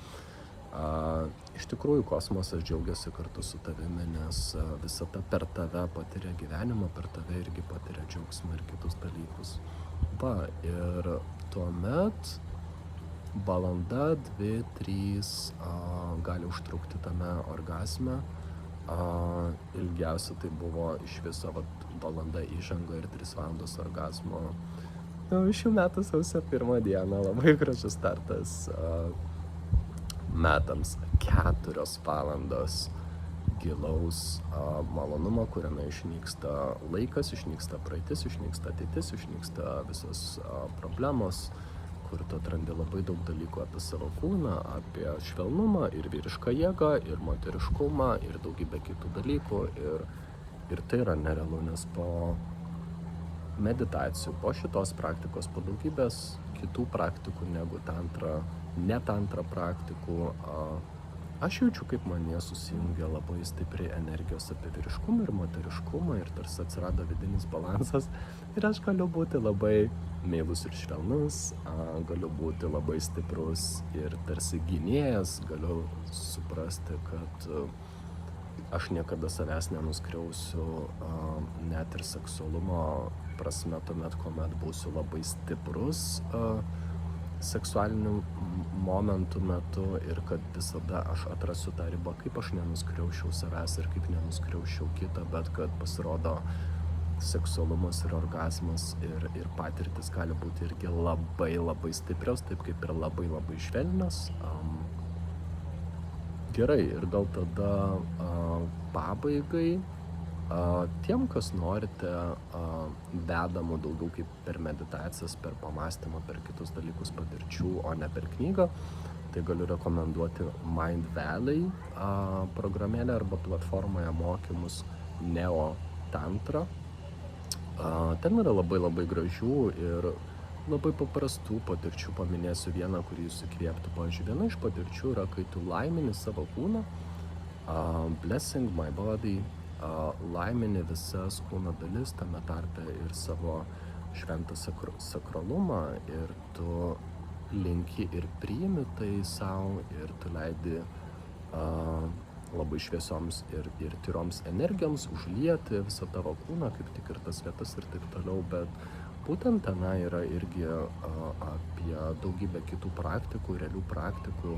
Iš tikrųjų, kosmosas džiaugiasi kartu su tavimi, nes visata per tave patiria gyvenimą, per tave irgi patiria džiaugsmą ir kitus dalykus. Ir tuomet valanda, 2, 3 gali užtrukti tame orgasme. Ilgiausia tai buvo iš viso valanda įžanga ir 3 valandos orgasmo. Šių metų sausio 1 dieną labai gražus startas metams, 4 valandos gilaus malonumo, kuriame išnyksta laikas, išnyksta praeitis, išnyksta ateitis, išnyksta visos problemos, kur tu atrandi labai daug dalykų apie savo kūną, apie švelnumą ir vyrišką jėgą, ir moteriškumą, ir daugybę kitų dalykų. Ir tai yra nerealu, nes po meditacijų, po šitos praktikos, po daugybės kitų praktikų negu tantra, ne tantra praktikų, aš jaučiu, kaip manyje susijungia labai stipriai energijos apie vyriškumą ir moteriškumą ir tarsi atsirado vidinis balansas ir aš galiu būti labai meilus ir švelnus, galiu būti labai stiprus ir tarsi gynėjas, galiu suprasti, kad aš niekada savęs nenuskriausiu, net ir seksualumo prasme tuomet, kuomet būsiu labai stiprus seksualiniu momentų metu ir kad visada aš atrasiu tą ribą, kaip aš nenuskriaušiau savęs ir kaip nenuskriaušiau kitą, bet kad pasirodo seksualumas ir orgasmas ir patirtis gali būti irgi labai labai stiprios, taip kaip ir labai labai švelnios. Gerai, ir gal tada pabaigai, tiem, kas norite vedamų daugiau kaip per meditacijas, per pamastymą, per kitus dalykus patirčių, o ne per knygą, tai galiu rekomenduoti Mind Valley programėlę arba platformoje mokymus Neo Tantra. Ten yra labai labai gražių ir labai paprastų patirčių. Paminėsiu vieną, kurį jūs įkvėptų. Pavyzdžiui, viena iš patirčių yra, kai tu laimini savo kūną, blessing my body, laimini visas kūno dalis, tame tarpe ir savo šventą sakralumą, ir tu linki ir priimi tai savo, ir tu leidi labai šviesioms ir tyroms energijoms užlieti visą tavo kūną, kaip tik ir tas vietas ir taip toliau, bet būtent tenai yra irgi apie daugybę kitų praktikų, realių praktikų,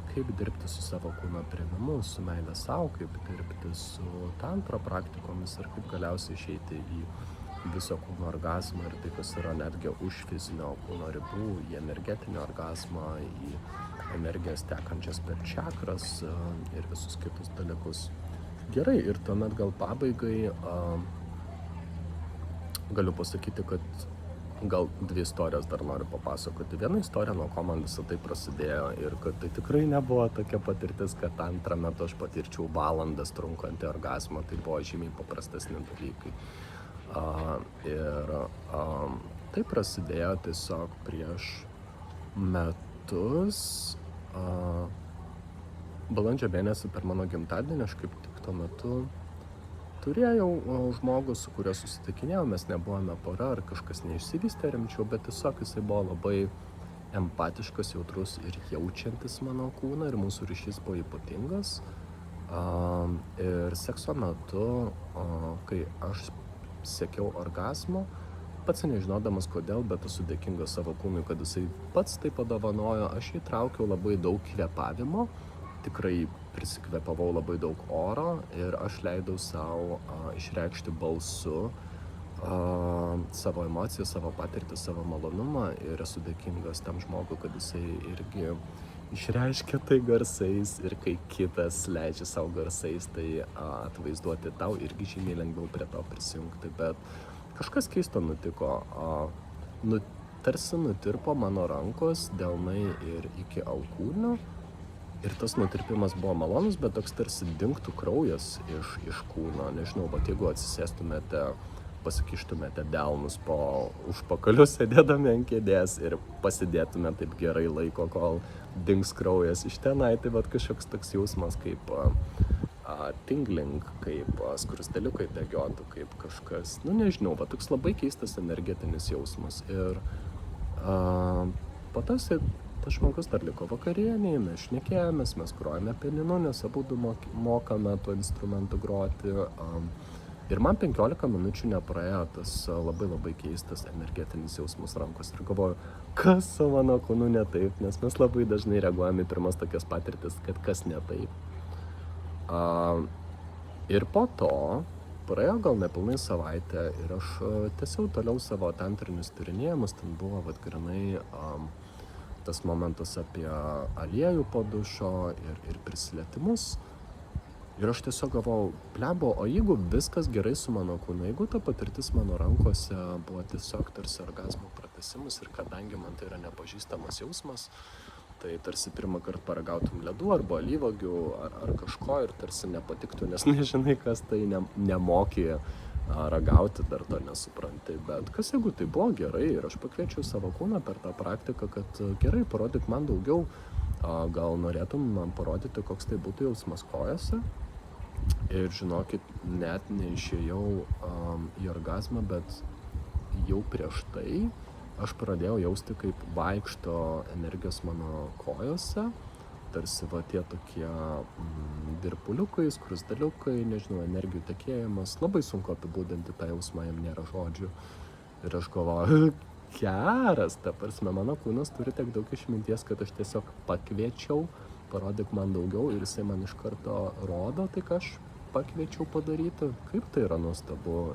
kaip dirbti su savo kūno priėmimu, su meile savo, kaip dirbti su tantra praktikomis ir kaip galiausiai išeiti į viso kūno orgazmą ir tai, kas yra netgi už fizinio kūno ribų, į energetinį orgazmą, į energijas tekančias per čakras ir visus kitus dalykus. Gerai, ir tuomet gal pabaigai galiu pasakyti, kad gal 2 istorijas dar noriu papasakoti. Viena istorija, nuo ko man visą tai prasidėjo ir kad tai tikrai nebuvo tokia patirtis, kad antrą metu aš patirčiau valandas trunkantį orgazmą, tai buvo žymiai paprastesni dalykai. Tai prasidėjo tiesiog prieš metus, balandžio mėnesį per mano gimtadienį, aš kaip tik tuo metu turėjau žmogų, su kuriuo susitikinėjau, mes nebuvome pora ar kažkas neišsivystė rimčiau, bet tiesiog jisai buvo labai empatiškas, jautrus ir jaučiantis mano kūną ir mūsų ryšys buvo ypatingas. Ir sekso metu, kai aš siekiau orgazmo, pats nežinodamas kodėl, bet esu dėkingas savo kūnui, kad jisai pats tai padovanojo, aš įtraukiau labai daug kvėpavimo, tikrai prisikvėpavau labai daug oro ir aš leidau savo išreikšti balsu savo emocijas, savo patirtį, savo malonumą ir esu dėkingas tam žmogui, kad jisai irgi išreiškia tai garsais ir kai kitas leidžia savo garsais, tai atvaizduoti tau irgi žymiai lengviau prie to prisijungti, bet kažkas keisto nutiko, tarsi nutirpo mano rankos, delnai ir iki alkūnių. Ir tas nutirpimas buvo malonus, bet toks tarsi dingtų kraujas iš kūno. Nežinau, bet jeigu atsisėstumėte, pasikištumėte delnus po užpakaliu sėdėdami ant kėdės ir pasidėtumėte taip gerai laiko, kol dings kraujas iš tenai, tai vat kažkoks toks jausmas kaip tingling, kaip skrusteliukai bėgiotų, kaip kažkas, nežinau, va toks labai keistas energetinis jausmas. Ir po to tas žmogus dar liko vakarienėje, mes šnekėjomės, mes grojame pianinu, nes abudu mokame tuo instrumentu groti. Ir man 15 minučių nepraėjo tas labai keistas energetinis jausmas rankos. Ir galvoju, kas su mano kūnu ne taip, nes mes labai dažnai reaguojame į pirmas tokias patirtis, kad kas ne taip. Ir po to praėjo gal nepilnai savaitę ir aš tęsiau toliau savo tantrinius tyrinėjimus, ten buvo grinai tas momentas apie aliejų po dušo ir prisilietimus. Ir aš tiesiog galvojau, plebo, o jeigu viskas gerai su mano kūnu, jeigu ta patirtis mano rankose buvo tiesiog tarsi orgazmo pratęsimas ir kadangi man tai yra nepažįstamas jausmas, tai tarsi pirmą kartą paragautum ledų arba alyvuogių ar kažko ir tarsi nepatiktų, nes nežinai, kas tai nemoki ragauti, dar to nesupranti, bet kas jeigu tai buvo gerai ir aš pakviečiau savo kūną per tą praktiką, kad gerai, parodyk man daugiau, gal norėtum man parodyti, koks tai būtų jausmas kojose. Ir žinokit, net neišėjau į orgazmą, bet jau prieš tai aš pradėjau jausti, kaip vaikšto energijos mano kojose, tarsi va tie tokie virpuliukai, skrusdaliukai, nežinau, energijų tekėjimas, labai sunku apibūdinti tą jausmą, jam nėra žodžių. Ir aš galvoju, geras, ta prasme, mano kūnas turi tiek daug išminties, kad aš tiesiog pakviečiau, parodyk man daugiau ir jisai man iš karto rodo tai, ką aš pakviečiau padaryti, kaip tai yra nuostabu.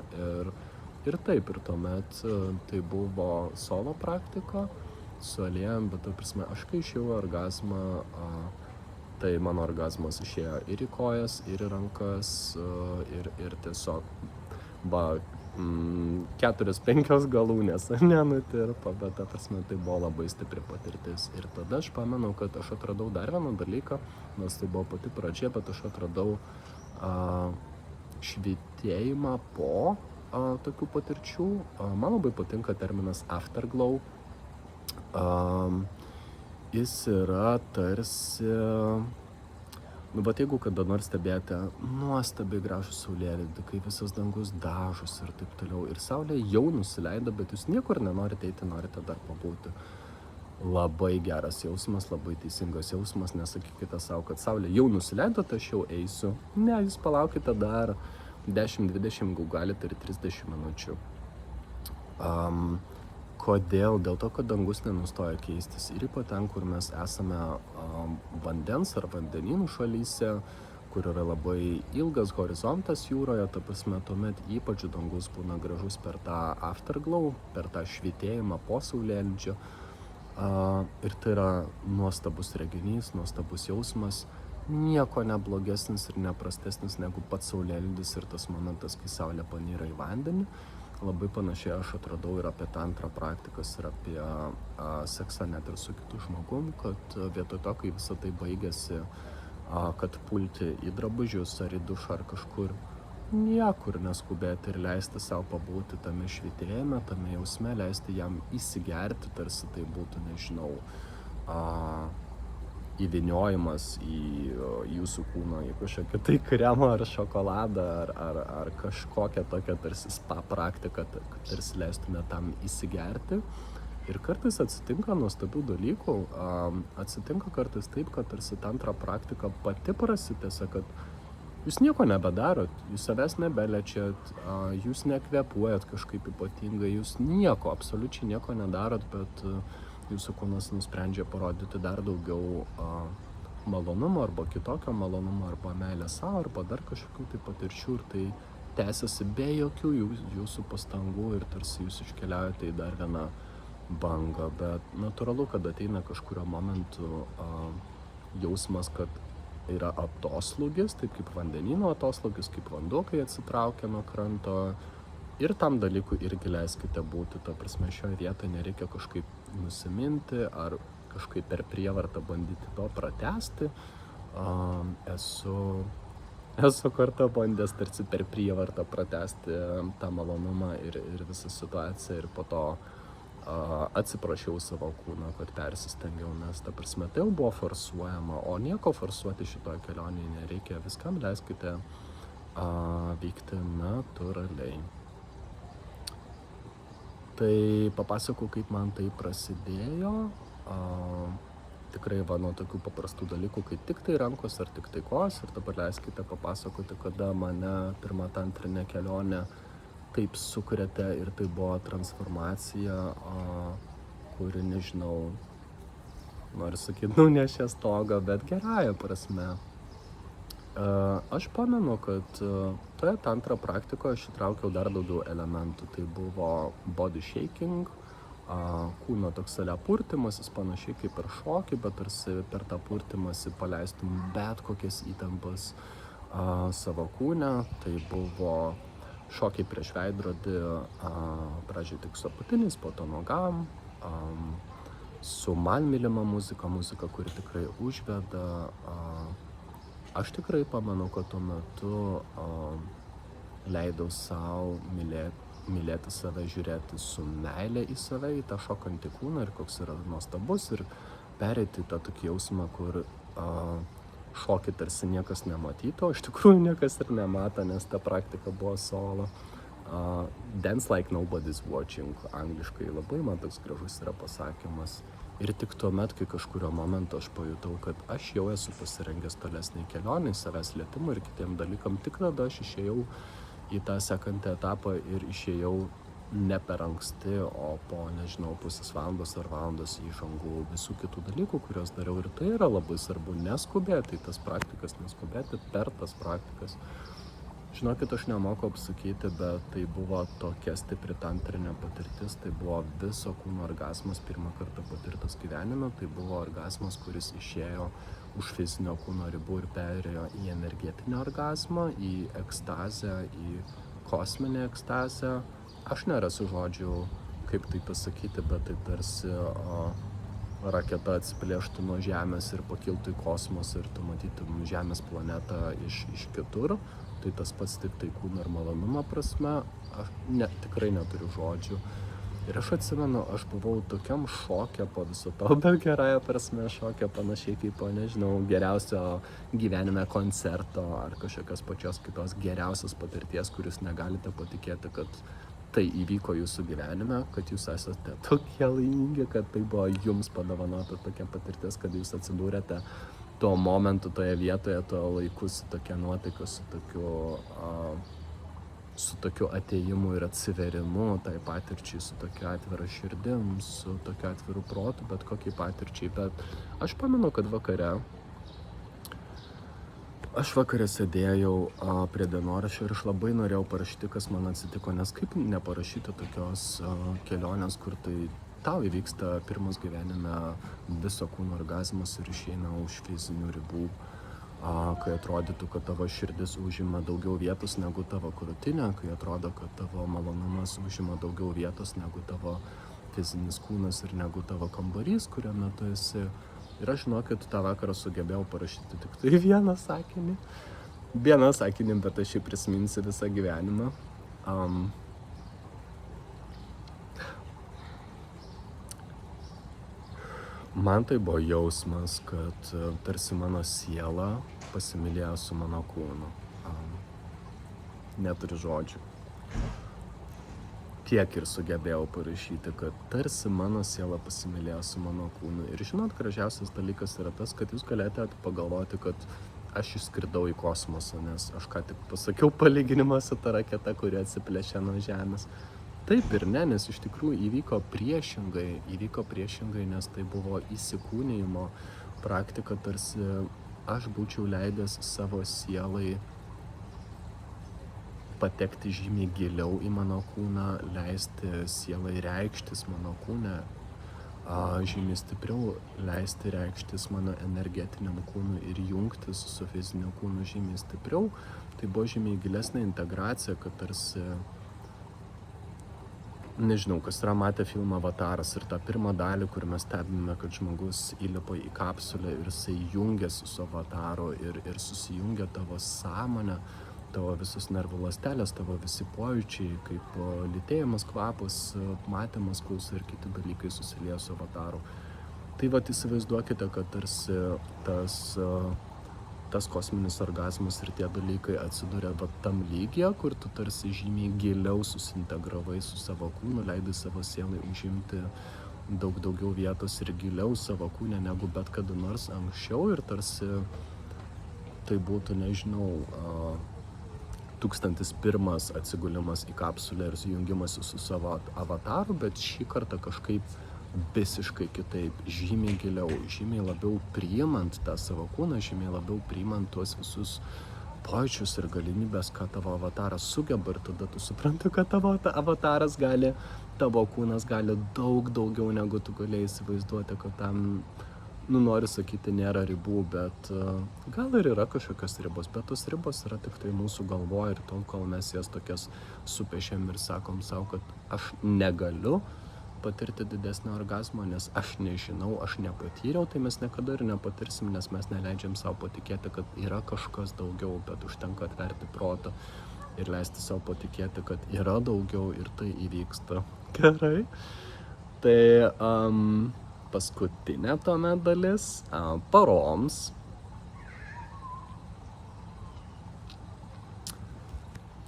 Ir taip, ir tuomet tai buvo solo praktika su aliejum, bet ta prasme, aš kai išėjau orgazmą, tai mano orgazmas išėjo ir į kojas, ir į rankas, ir tiesiog 4-5 galūnės nenutirpo, bet ta prasme, tai buvo labai stipri patirtis. Ir tada aš pamenu, kad aš atradau dar vieną dalyką, nors tai buvo pati pradžia, bet aš atradau švytėjimą po tokių patirčių. Man labai patinka terminas afterglow. Jis yra tarsi, bet jeigu kada nors stebėjote nuostabiai gražų saulėlydį, kai visas dangus dažosi ir taip toliau, ir saulė jau nusileido, bet jūs niekur nenorite eiti, norite dar pabūti. Labai geras jausmas, labai teisingas jausmas, nesakykite savo, kad saulė jau nusileido, tai aš jau eisiu. Ne, jūs palaukite dar 10-20, galite ir 30 minučių. Kodėl? Dėl to, kad dangus nenustoja keistis. Ir ypač ten, kur mes esame vandens ar vandenynų šalyse, kur yra labai ilgas horizontas jūroje, ta prasme, tuomet ypač dangus būna gražus per tą afterglow, per tą švytėjimą po saulėlydžio. Ir tai yra nuostabus reginys, nuostabus jausmas, nieko neblogesnis ir neprastesnis negu pats saulėlydis ir tas momentas, kai saulė panyra į vandenį. Labai panašiai aš atradau ir apie tantrą praktikas ir apie seksą net ir su kitu žmogum, kad vietoj to, kai visą tai baigėsi, kad pulti į drabužius ar į dušą ar kažkur, niekur neskubėti ir leisti savo pabūti tame švytėjime, tame jausme, leisti jam įsigerti, tarsi tai būtų, nežinau, įvyniojimas į jūsų kūno, į kažkokią tai kremą ar šokoladą ar kažkokią tokią tarsi spa praktiką, kad tarsi leistume tam įsigerti. Ir kartais atsitinka nuostabių dalykų, atsitinka kartais taip, kad tarsi tantra praktika pati prasitęsia, kad jūs nieko nebedarot, jūs savęs nebelečiat, jūs nekvėpuojat kažkaip ypatingai, jūs nieko, absoliučiai nieko nedarot, bet jūsų kūnas nusprendžia parodyti dar daugiau malonumo arba kitokio malonumo arba meilės savo arba dar kažkokių tai patirčių ir tai tęsiasi be jokių jūsų pastangų ir tarsi jūs iškeliaujate į dar vieną bangą, bet natūralu, kad ateina kažkurio momentu jausmas, kad yra atoslūgis, taip kaip vandenyno atoslūgis, kaip vanduo, kai atsitraukia nuo kranto. Ir tam dalykui irgi leiskite būti. Ta prasme, šioje vietoje nereikia kažkaip nusiminti ar kažkaip per prievartą bandyti to pratęsti. Esu kartą bandęs tarsi per prievartą pratęsti tą malonumą ir visą situaciją ir po to atsiprašiau savo kūną, kad persistengiau, nes ta prasme tai jau buvo forsuojama, o nieko forsuoti šitoje kelionėje nereikia, viskam leiskite vykti natūraliai. Tai papasakau, kaip man tai prasidėjo, tikrai nuo tokių paprastų dalykų, kai tik tai rankos ar tik tai kojos, ir dabar leiskite papasakoti, kada mane pirmą tantrinę kelionę taip sukrėtė ir tai buvo transformacija, kuri, nežinau, noriu sakyti, nunešė stogą, bet gerąja prasme. Aš pamenu, kad toje tantra praktikoje aš įtraukiau dar daugiau elementų. Tai buvo body shaking, kūno toks purtymasis, panašiai kaip ir šokį, bet tarsi per tą purtymąsi paleistum bet kokias įtampas savo kūne. Tai buvo šokiai prieš veidrodį, pradžioj tik su apatiniais, po to nogam, su man mylima muzika, kuri tikrai užveda. Aš tikrai pamenu, kad tuo metu leidau savo mylėti save, žiūrėti su meilė į save, į tą šokantį kūną ir koks yra nuostabus ir pereiti tą tokį jausmą, kur šokį tarsi niekas nematyto, iš tikrųjų niekas ir nemato, nes ta praktika buvo solo. Dance like nobody's watching, angliškai labai man toks gražus yra pasakymas. Ir tik tuomet, kai kažkurio momento aš pajutau, kad aš jau esu pasirengęs tolesniai kelionei, savęs lietimui ir kitiem dalykam, tik tada aš išėjau į tą sekantį etapą ir išėjau ne per anksti, o po, nežinau, pusės valandos ar valandos įžangų visų kitų dalykų, kuriuos dariau. Ir tai yra labai svarbu, neskubėti į tas praktikas, neskubėti per tas praktikas. Žinokit, aš nemoku apsakyti, bet tai buvo tokia stipri tantrinė patirtis, tai buvo viso kūno orgasmas pirmą kartą patirtas gyvenime, tai buvo orgasmas, kuris išėjo už fizinio kūno ribų ir perėjo į energetinį orgasmą, į ekstazę, į kosminę ekstazę. Aš nerasiu žodžių, kaip tai pasakyti, bet tai tarsi raketa atsiplėštų nuo Žemės ir pakiltų į kosmosą ir tu matytum Žemės planetą iš kitur. Tai tas pats tik tai kūno ir malonumo prasme. Aš tikrai neturiu žodžių. Ir aš atsimenu, aš buvau tokiam šoke po viso to, bet gerąja prasme šoke, panašiai kaip po, nežinau, geriausio gyvenime koncerto ar kažkokios pačios kitos geriausios patirties, kuris negalite patikėti, kad tai įvyko jūsų gyvenime, kad jūs esate tokie laimingi, kad tai buvo jums padovanota tokia patirtis, kad jūs atsidūrėte tuo momentu, toje vietoje, tuo laiku, su tokia nuotaika, su tokiu atėjimu ir atsiverimu, tai patirčiai, su tokia atvira širdim, su tokiu atviru protu, bet kokiai patirčiai. Bet aš pamenu, kad vakare Aš vakarė sėdėjau prie dienoraščio ir aš labai norėjau parašyti, kas man atsitiko, nes kaip neparašyti tokios kelionės, kur tai tau įvyksta pirmas gyvenime viso kūno orgazmas ir išeina už fizinių ribų, kai atrodytų, kad tavo širdis užima daugiau vietos negu tavo krūtinė, kai atrodo, kad tavo malonumas užima daugiau vietos negu tavo fizinis kūnas ir negu tavo kambarys, kuriame tu esi. Ir aš žinokit, tą vakarą sugebėjau parašyti tik tai vieną sakinį, bet aš jį prisiminsiu visą gyvenimą. Man tai buvo jausmas, kad tarsi mano siela pasimylėjo su mano kūnu. Neturiu žodžių. Tiek ir sugebėjau parašyti, kad tarsi mano siela pasimylėjo su mano kūnu. Ir žinot, gražiausias dalykas yra tas, kad jūs galėtumėte pagalvoti, kad aš išskridau į kosmosą, nes aš ką tik pasakiau palyginimą su ta raketa, kuri atsiplėšė nuo Žemės. Taip ir ne, nes iš tikrųjų įvyko priešingai, nes tai buvo įsikūnijimo praktika, tarsi aš būčiau leidęs savo sielai patekti žymiai giliau į mano kūną, leisti sielai reikštis mano kūne, žymiai stipriau leisti reikštis mano energetiniam kūnui ir jungtis su fiziniu kūnu žymiai stipriau. Tai buvo žymiai gilesnė integracija, kad tarsi, nežinau, kas yra matę filmą Avataras ir tą pirmą dalį, kur mes stebime, kad žmogus įlipa į kapsulę ir jisai jungiasi su avataru ir susijungia tavo sąmonę, tavo visus nervų ląstelės, tavo visi pojūčiai, kaip lytėjimas, kvapas, matymas, klausa ir kiti dalykai susilieja su avataru. Tai vat įsivaizduokite, kad tarsi tas kosminis orgazmas ir tie dalykai atsiduria tam lygyje, kur tu tarsi žymiai giliau susintegravai su savo kūnu, leidai savo sielai užimti daug daugiau vietos ir giliau savo kūne negu bet kada nors anksčiau ir tarsi tai būtų, nežinau, 1001 atsigulimas į kapsulę ir sujungimas su savo avataru, bet šį kartą kažkaip visiškai kitaip, žymiai giliau, žymiai labiau priimant tą savo kūną, žymiai labiau priimant tuos visus pojūčius ir galimybės, ką tavo avataras sugeba ir tada tu supranti, kad tavo avataras gali, tavo kūnas gali daug daugiau negu tu galėjai įsivaizduoti, kad tam, noriu sakyti, nėra ribų, bet gal ir yra kažkokios ribos, bet tos ribos yra tik tai mūsų galvoje ir tol, kol mes jas tokias supiešiam ir sakom savo, kad aš negaliu patirti didesnį orgazmą, nes aš nežinau, aš nepatyriau, tai mes niekada ir nepatirsim, nes mes neleidžiam savo patikėti, kad yra kažkas daugiau, bet užtenka atverti protą ir leisti savo patikėti, kad yra daugiau ir tai įvyksta. Gerai. Tai paskutinė tuomet dalis paroms.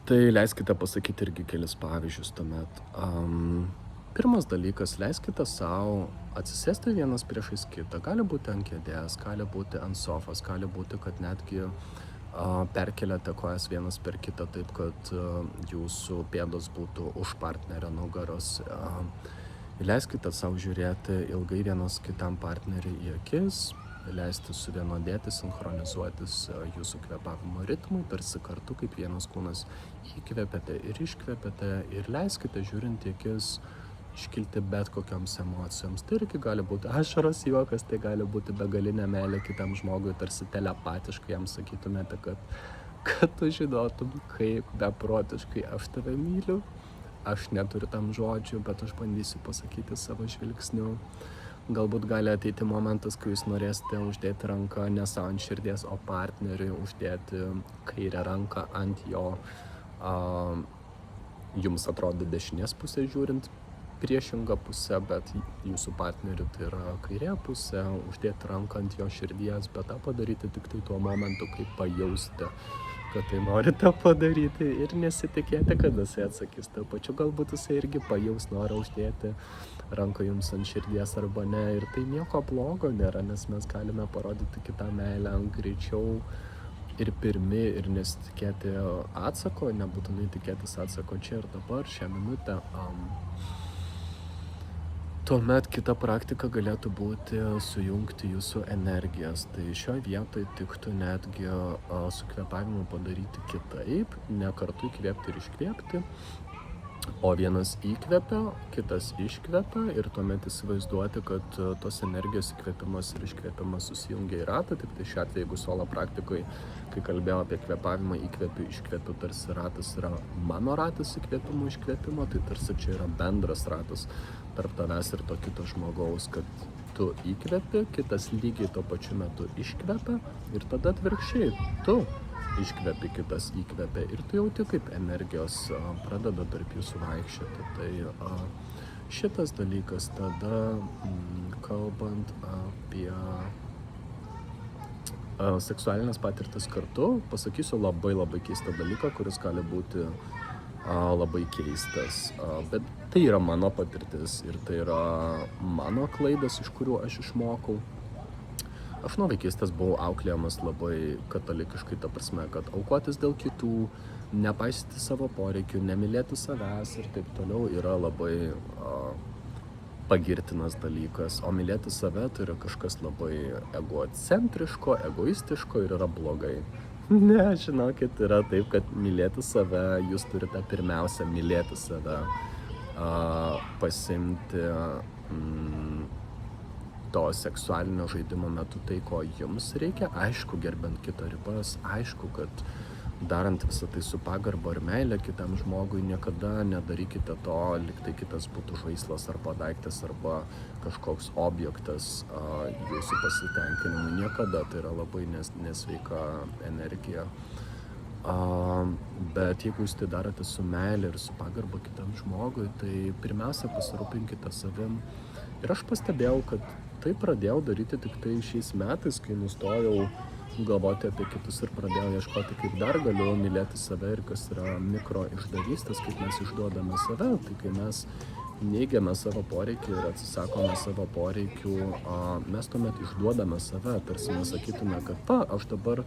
Tai leiskite pasakyti irgi kelis pavyzdžius tuomet. Pirmas dalykas, leiskite savo atsisėsti vienas priešais kitą. Gali būti ant kėdės, gali būti ant sofos, gali būti, kad netgi perkeliate kojas vienas per kitą taip, kad jūsų pėdos būtų už partnerio nugaros. Leiskite savo žiūrėti ilgai vienas kitam partneriui į akis, leisti suvienodėti, sinchronizuotis jūsų kvėpavimo ritmui, tarsi kartu kaip vienas kūnas įkvėpėte ir iškvėpėte ir leiskite žiūrint į akis iškilti bet kokiams emocijoms. Tai irgi gali būti ašaros, juokas, tai gali būti begalinė meilė kitam žmogui, tarsi telepatiškai jam sakytumėte, kad tu žinotum, kaip beprotiškai aš tave myliu. Aš neturiu tam žodžių, bet aš bandysiu pasakyti savo žvilgsniu. Galbūt gali ateiti momentas, kai jūs norėsite uždėti ranką ne savo ant širdies, o partneriui uždėti kairę ranką ant jo. Jums atrodo dešinės pusė žiūrint priešingą pusę, bet jūsų partneriui tai yra kairė pusė, uždėti ranką ant jo širdies, bet tą padaryti tik tai tuo momentu, kai pajausite, kad tai norite padaryti ir nesitikėti, kad jisai atsakys tuo pačiu, galbūt jisai irgi pajaus norą uždėti ranką jums ant širdies arba ne ir tai nieko blogo nėra, nes mes galime parodyti kitą meilę greičiau ir pirmi ir nesitikėti atsako, nebūtinai tikėtis atsako čia ir dabar, šią minutę. Tuomet kita praktika galėtų būti sujungti jūsų energijas. Tai šioje vietoje tiktų netgi su kvėpavimu padaryti kitaip, ne kartu įkvėpti ir iškvėpti, o vienas įkvepia, kitas iškvepia ir tuomet įsivaizduoti, kad tos energijos įkvėpimas ir iškvėpimas susijungia į ratą. Tik tai šiuo atveju, jeigu solo praktikoje, kai kalbėjau apie kvėpavimą, įkvėpiu, iškvėpiu, tarsi ratas yra mano ratas įkvėpimo, iškvėpimo, tai tarsi čia yra bendras ratas tarp tavęs ir to kito žmogaus, kad tu įkvėpi, kitas lygiai tuo pačiu metu iškvėpia ir tada atvirkščiai tu iškvėpi, kitas įkvėpia ir tu jauti, kaip energijos pradeda tarp jūsų vaikščioti. Tai šitas dalykas tada, kalbant apie seksualinės patirtis kartu, pasakysiu labai keistą dalyką, kuris gali būti labai keistas, bet tai yra mano patirtis ir tai yra mano klaidas, iš kurių aš išmokau. Aš nuo vaikystės buvau auklėjamas labai katalikiškai, ta prasme, kad aukotis dėl kitų, nepaisyti savo poreikių, nemylėti savęs ir taip toliau yra labai pagirtinas dalykas, o mylėti save tai yra kažkas labai egocentriško, egoistiško ir yra blogai. Ne, žinokit, yra taip, kad mylėti save, jūs turite pirmiausia mylėti save, pasimti to seksualinio žaidimo metu tai, ko jums reikia, aišku, gerbent kito ribas, aišku, kad darant visą tai su pagarba ir meilė kitam žmogui, niekada nedarykite to, lyg tai kitas būtų žaislas arba daiktas arba kažkoks objektas jūsų pasitenkinimui. Niekada, tai yra labai nesveika energija. Bet jeigu jūs tai darote su meilė ir su pagarba kitam žmogui, tai pirmiausia pasirūpinkite savim. Ir aš pastebėjau, kad tai pradėjau daryti tik tai šiais metais, kai nustojau galvoti apie kitus ir pradėjau ieškoti, kaip dar galiu mylėti save ir kas yra mikro išdavystės, kaip mes išduodame save. Tai kai mes neigiame savo poreikį ir atsisakome savo poreikių, mes tuomet išduodame save, tarsi mes sakytume, kad aš dabar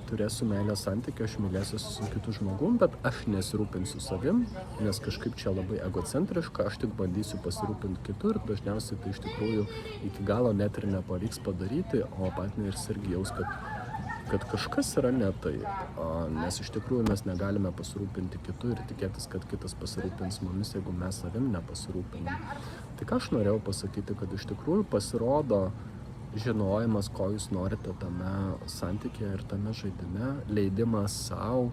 turėsiu meilės santykį, aš mylėsiu su kitu žmogum, bet aš nesirūpinsiu savim, nes kažkaip čia labai egocentriška, aš tik bandysiu pasirūpinti kitur ir dažniausiai tai iš tikrųjų iki galo net ir nepavyks padaryti, o partneris irgi jaus, kad kažkas yra ne taip, nes iš tikrųjų mes negalime pasirūpinti kitu ir tikėtis, kad kitas pasirūpins mumis, jeigu mes savim nepasirūpinam. Tai ką aš norėjau pasakyti, kad iš tikrųjų pasirodo žinojimas, ko jūs norite tame santykyje ir tame žaidime, leidimas savo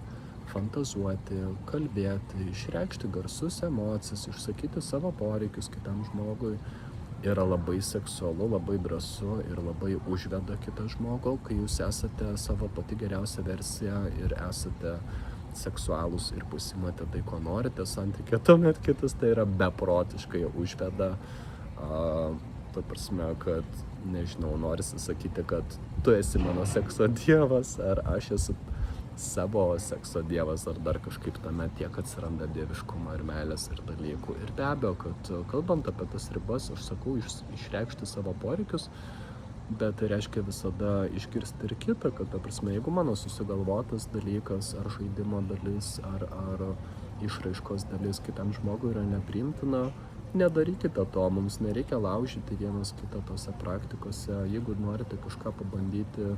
fantazuoti, kalbėti, išreikšti garsus emocijas, išsakyti savo poreikius kitam žmogui yra labai seksualu, labai drąsu ir labai užveda kitą žmogų, kai jūs esate savo pati geriausia versija ir esate seksualūs ir pasimate tai, ko norite santykyje, tuomet kitas tai yra beprotiškai užveda. Ta prasme, kad, nežinau, norisi sakyti, kad tu esi mano sekso dievas, ar aš esu savo sekso dievas, ar dar kažkaip tame tiek atsiranda dieviškumo ir meilės ir dalykų. Ir be abejo, kad kalbant apie tas ribas, aš sakau, išreikšti savo poreikius, bet tai reiškia visada išgirsti ir kitą, kad, ta prasme, jeigu mano susigalvotas dalykas, ar žaidimo dalis, ar išraiškos dalis kitam žmogui yra nepriimtina, nedarykite to, mums nereikia laužyti vienas kitą tose praktikose. Jeigu norite kažką pabandyti,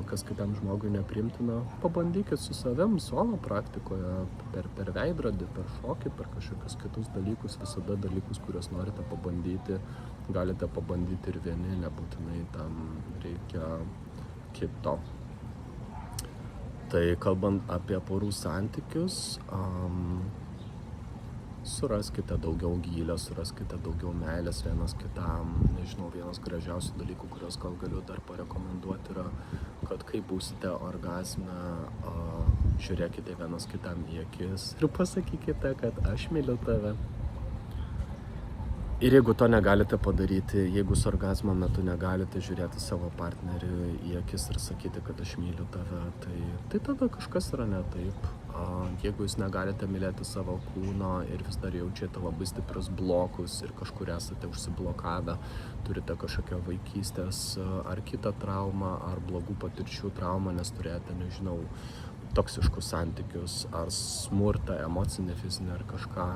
kas kitam žmogui nepriimtina, pabandykit su savim solo praktikoje, per veidrodį, per šokį, per kažkokius kitus dalykus, visada dalykus, kuriuos norite pabandyti, galite pabandyti ir vieni, nebūtinai tam reikia kito. Tai kalbant apie porų santykius, suraskite daugiau gylio, suraskite daugiau meilės vienas kitam. Nežinau, vienas gražiausių dalykų, kuriuos gal galiu dar parekomenduoti, yra, kad kai būsite orgazme, žiūrėkite vienas kitam į akis ir pasakykite, kad aš myliu tave. Ir jeigu to negalite padaryti, jeigu su orgazmo metu negalite žiūrėti savo partneriui į akis ir sakyti, kad aš myliu tave, tai tada kažkas yra ne taip. Jeigu jūs negalite mylėti savo kūno ir vis dar jaučiate labai stiprius blokus ir kažkur esate užsiblokavę, turite kažkokią vaikystės ar kitą traumą, ar blogų patirčių traumą, nes turėjote, nežinau, toksiškus santykius, ar smurtą, emocinį, fizinį ar kažką,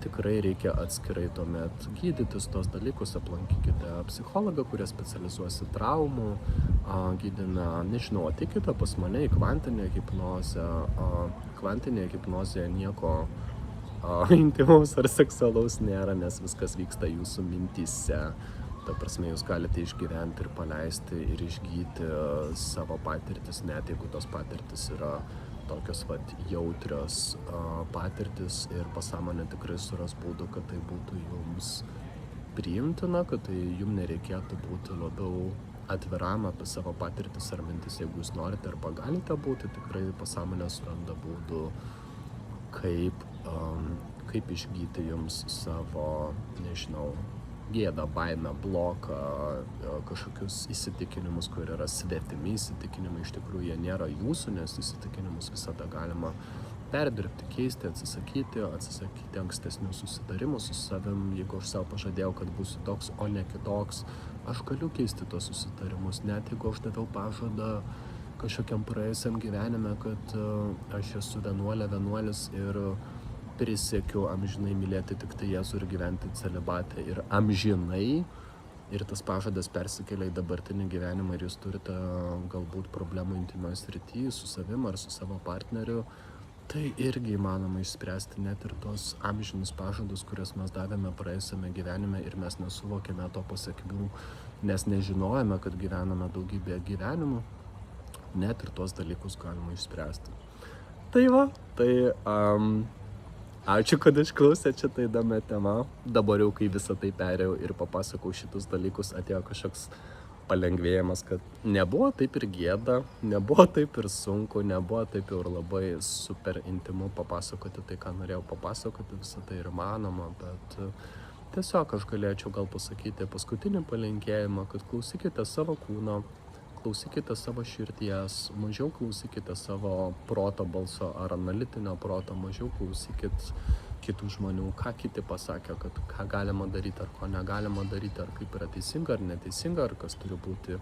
tikrai reikia atskirai tuomet gydytis tos dalykus, aplankykite psichologą, kurie specializuosi traumų gydyme, nežinau, ateikite pas mane į kvantinę hipnozę. Kvantinėje hipnozėje nieko intymaus ar seksualaus nėra, nes viskas vyksta jūsų mintyse. Ta prasme, jūs galite išgyventi ir paleisti ir išgyti savo patirtis, net jeigu tos patirtis yra tokios jautrios patirtis, ir pasąmonė tikrai suras būdų, kad tai būtų jums priimtina, kad tai jums nereikėtų būti labiau atviram apie savo patirtis ar mintis. Jeigu jūs norite arba galite būti, tikrai pasąmonė suranda būdų, kaip išgyti jums savo, nežinau, gėdą, baimę, bloką, kažkokius įsitikinimus, kurie yra svetimi įsitikinimai. Iš tikrųjų, jie nėra jūsų, nes įsitikinimus visada galima perdirbti, keisti, atsisakyti ankstesnių susitarimų su savim. Jeigu aš savo pažadėjau, kad būsiu toks, o ne kitoks, aš galiu keisti tos susitarimus. Net jeigu aš daviau pažadą kažkokiam praėjusiam gyvenime, kad aš esu vienuolis ir prisiekiu amžinai mylėti tik tai Jėzų ir gyventi celibate ir amžinai, ir tas pažadas persikelia į dabartinį gyvenimą ir jūs turite galbūt problemų intymioje srityje su savim ar su savo partneriu, tai irgi įmanoma išspręsti net ir tos amžinus pažadus, kurias mes davėme praėjusiame gyvenime ir mes nesuvokėme to pasekmių, nes nežinojame, kad gyvename daugybę gyvenimų, net ir tuos dalykus galima išspręsti. Tai ačiū, kad išklausėt šitą įdomią temą. Dabar jau, kai visą tai perėjau ir papasakau šitus dalykus, atėjo kažkoks palengvėjimas, kad nebuvo taip ir gėda, nebuvo taip ir sunku, nebuvo taip ir labai super intimu papasakoti tai, ką norėjau papasakoti, visą tai ir įmanoma, bet tiesiog aš galėčiau gal pasakyti paskutinį palinkėjimą, kad klausykite savo kūno, klausykite savo širdies, mažiau klausykite savo proto balso ar analitinio proto, mažiau klausykit kitų žmonių, ką kiti pasakė, kad ką galima daryti ar ko negalima daryti, ar kaip yra teisinga ar neteisinga, ar kas turi būti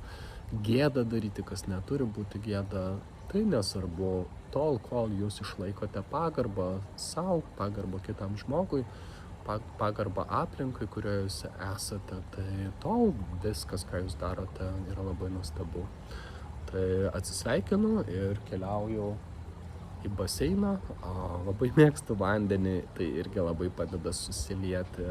gėda daryti, kas neturi būti gėda. Tai nesvarbu, tol, kol jūs išlaikote pagarbą sau, pagarbą kitam žmogui, pagarbą aplinkai, kurioje jūs esate, tai tol viskas, ką jūs darote, yra labai nuostabu. Tai atsisveikinu ir keliauju į baseiną. Labai mėgstu vandenį, tai irgi labai padeda susilieti,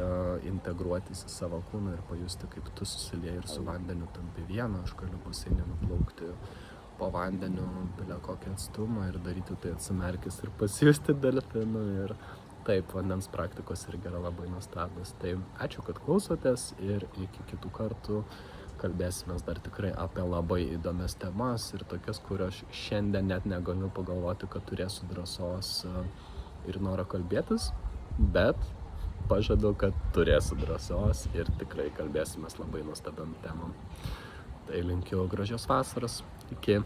integruotis į savo kūną ir pajusti, kaip tu susilieji ir su vandeniu tampi viena. Aš galiu baseinę nuplaukti po vandeniu belia kokį atstumą ir daryti tai atsimerkęs ir pasijusti delfinu. Ir taip, vandens praktikos irgi yra labai nuostabios. Tai ačiū, kad klausotės ir iki kitų kartų. Kalbėsimės dar tikrai apie labai įdomias temas ir tokias, kurios šiandien net negaliu pagalvoti, kad turėsiu drąsos ir noro kalbėtis, bet pažadu, kad turėsiu drąsos ir tikrai kalbėsimės labai nuostabiam temam. Tai linkiu gražios vasaros. Iki.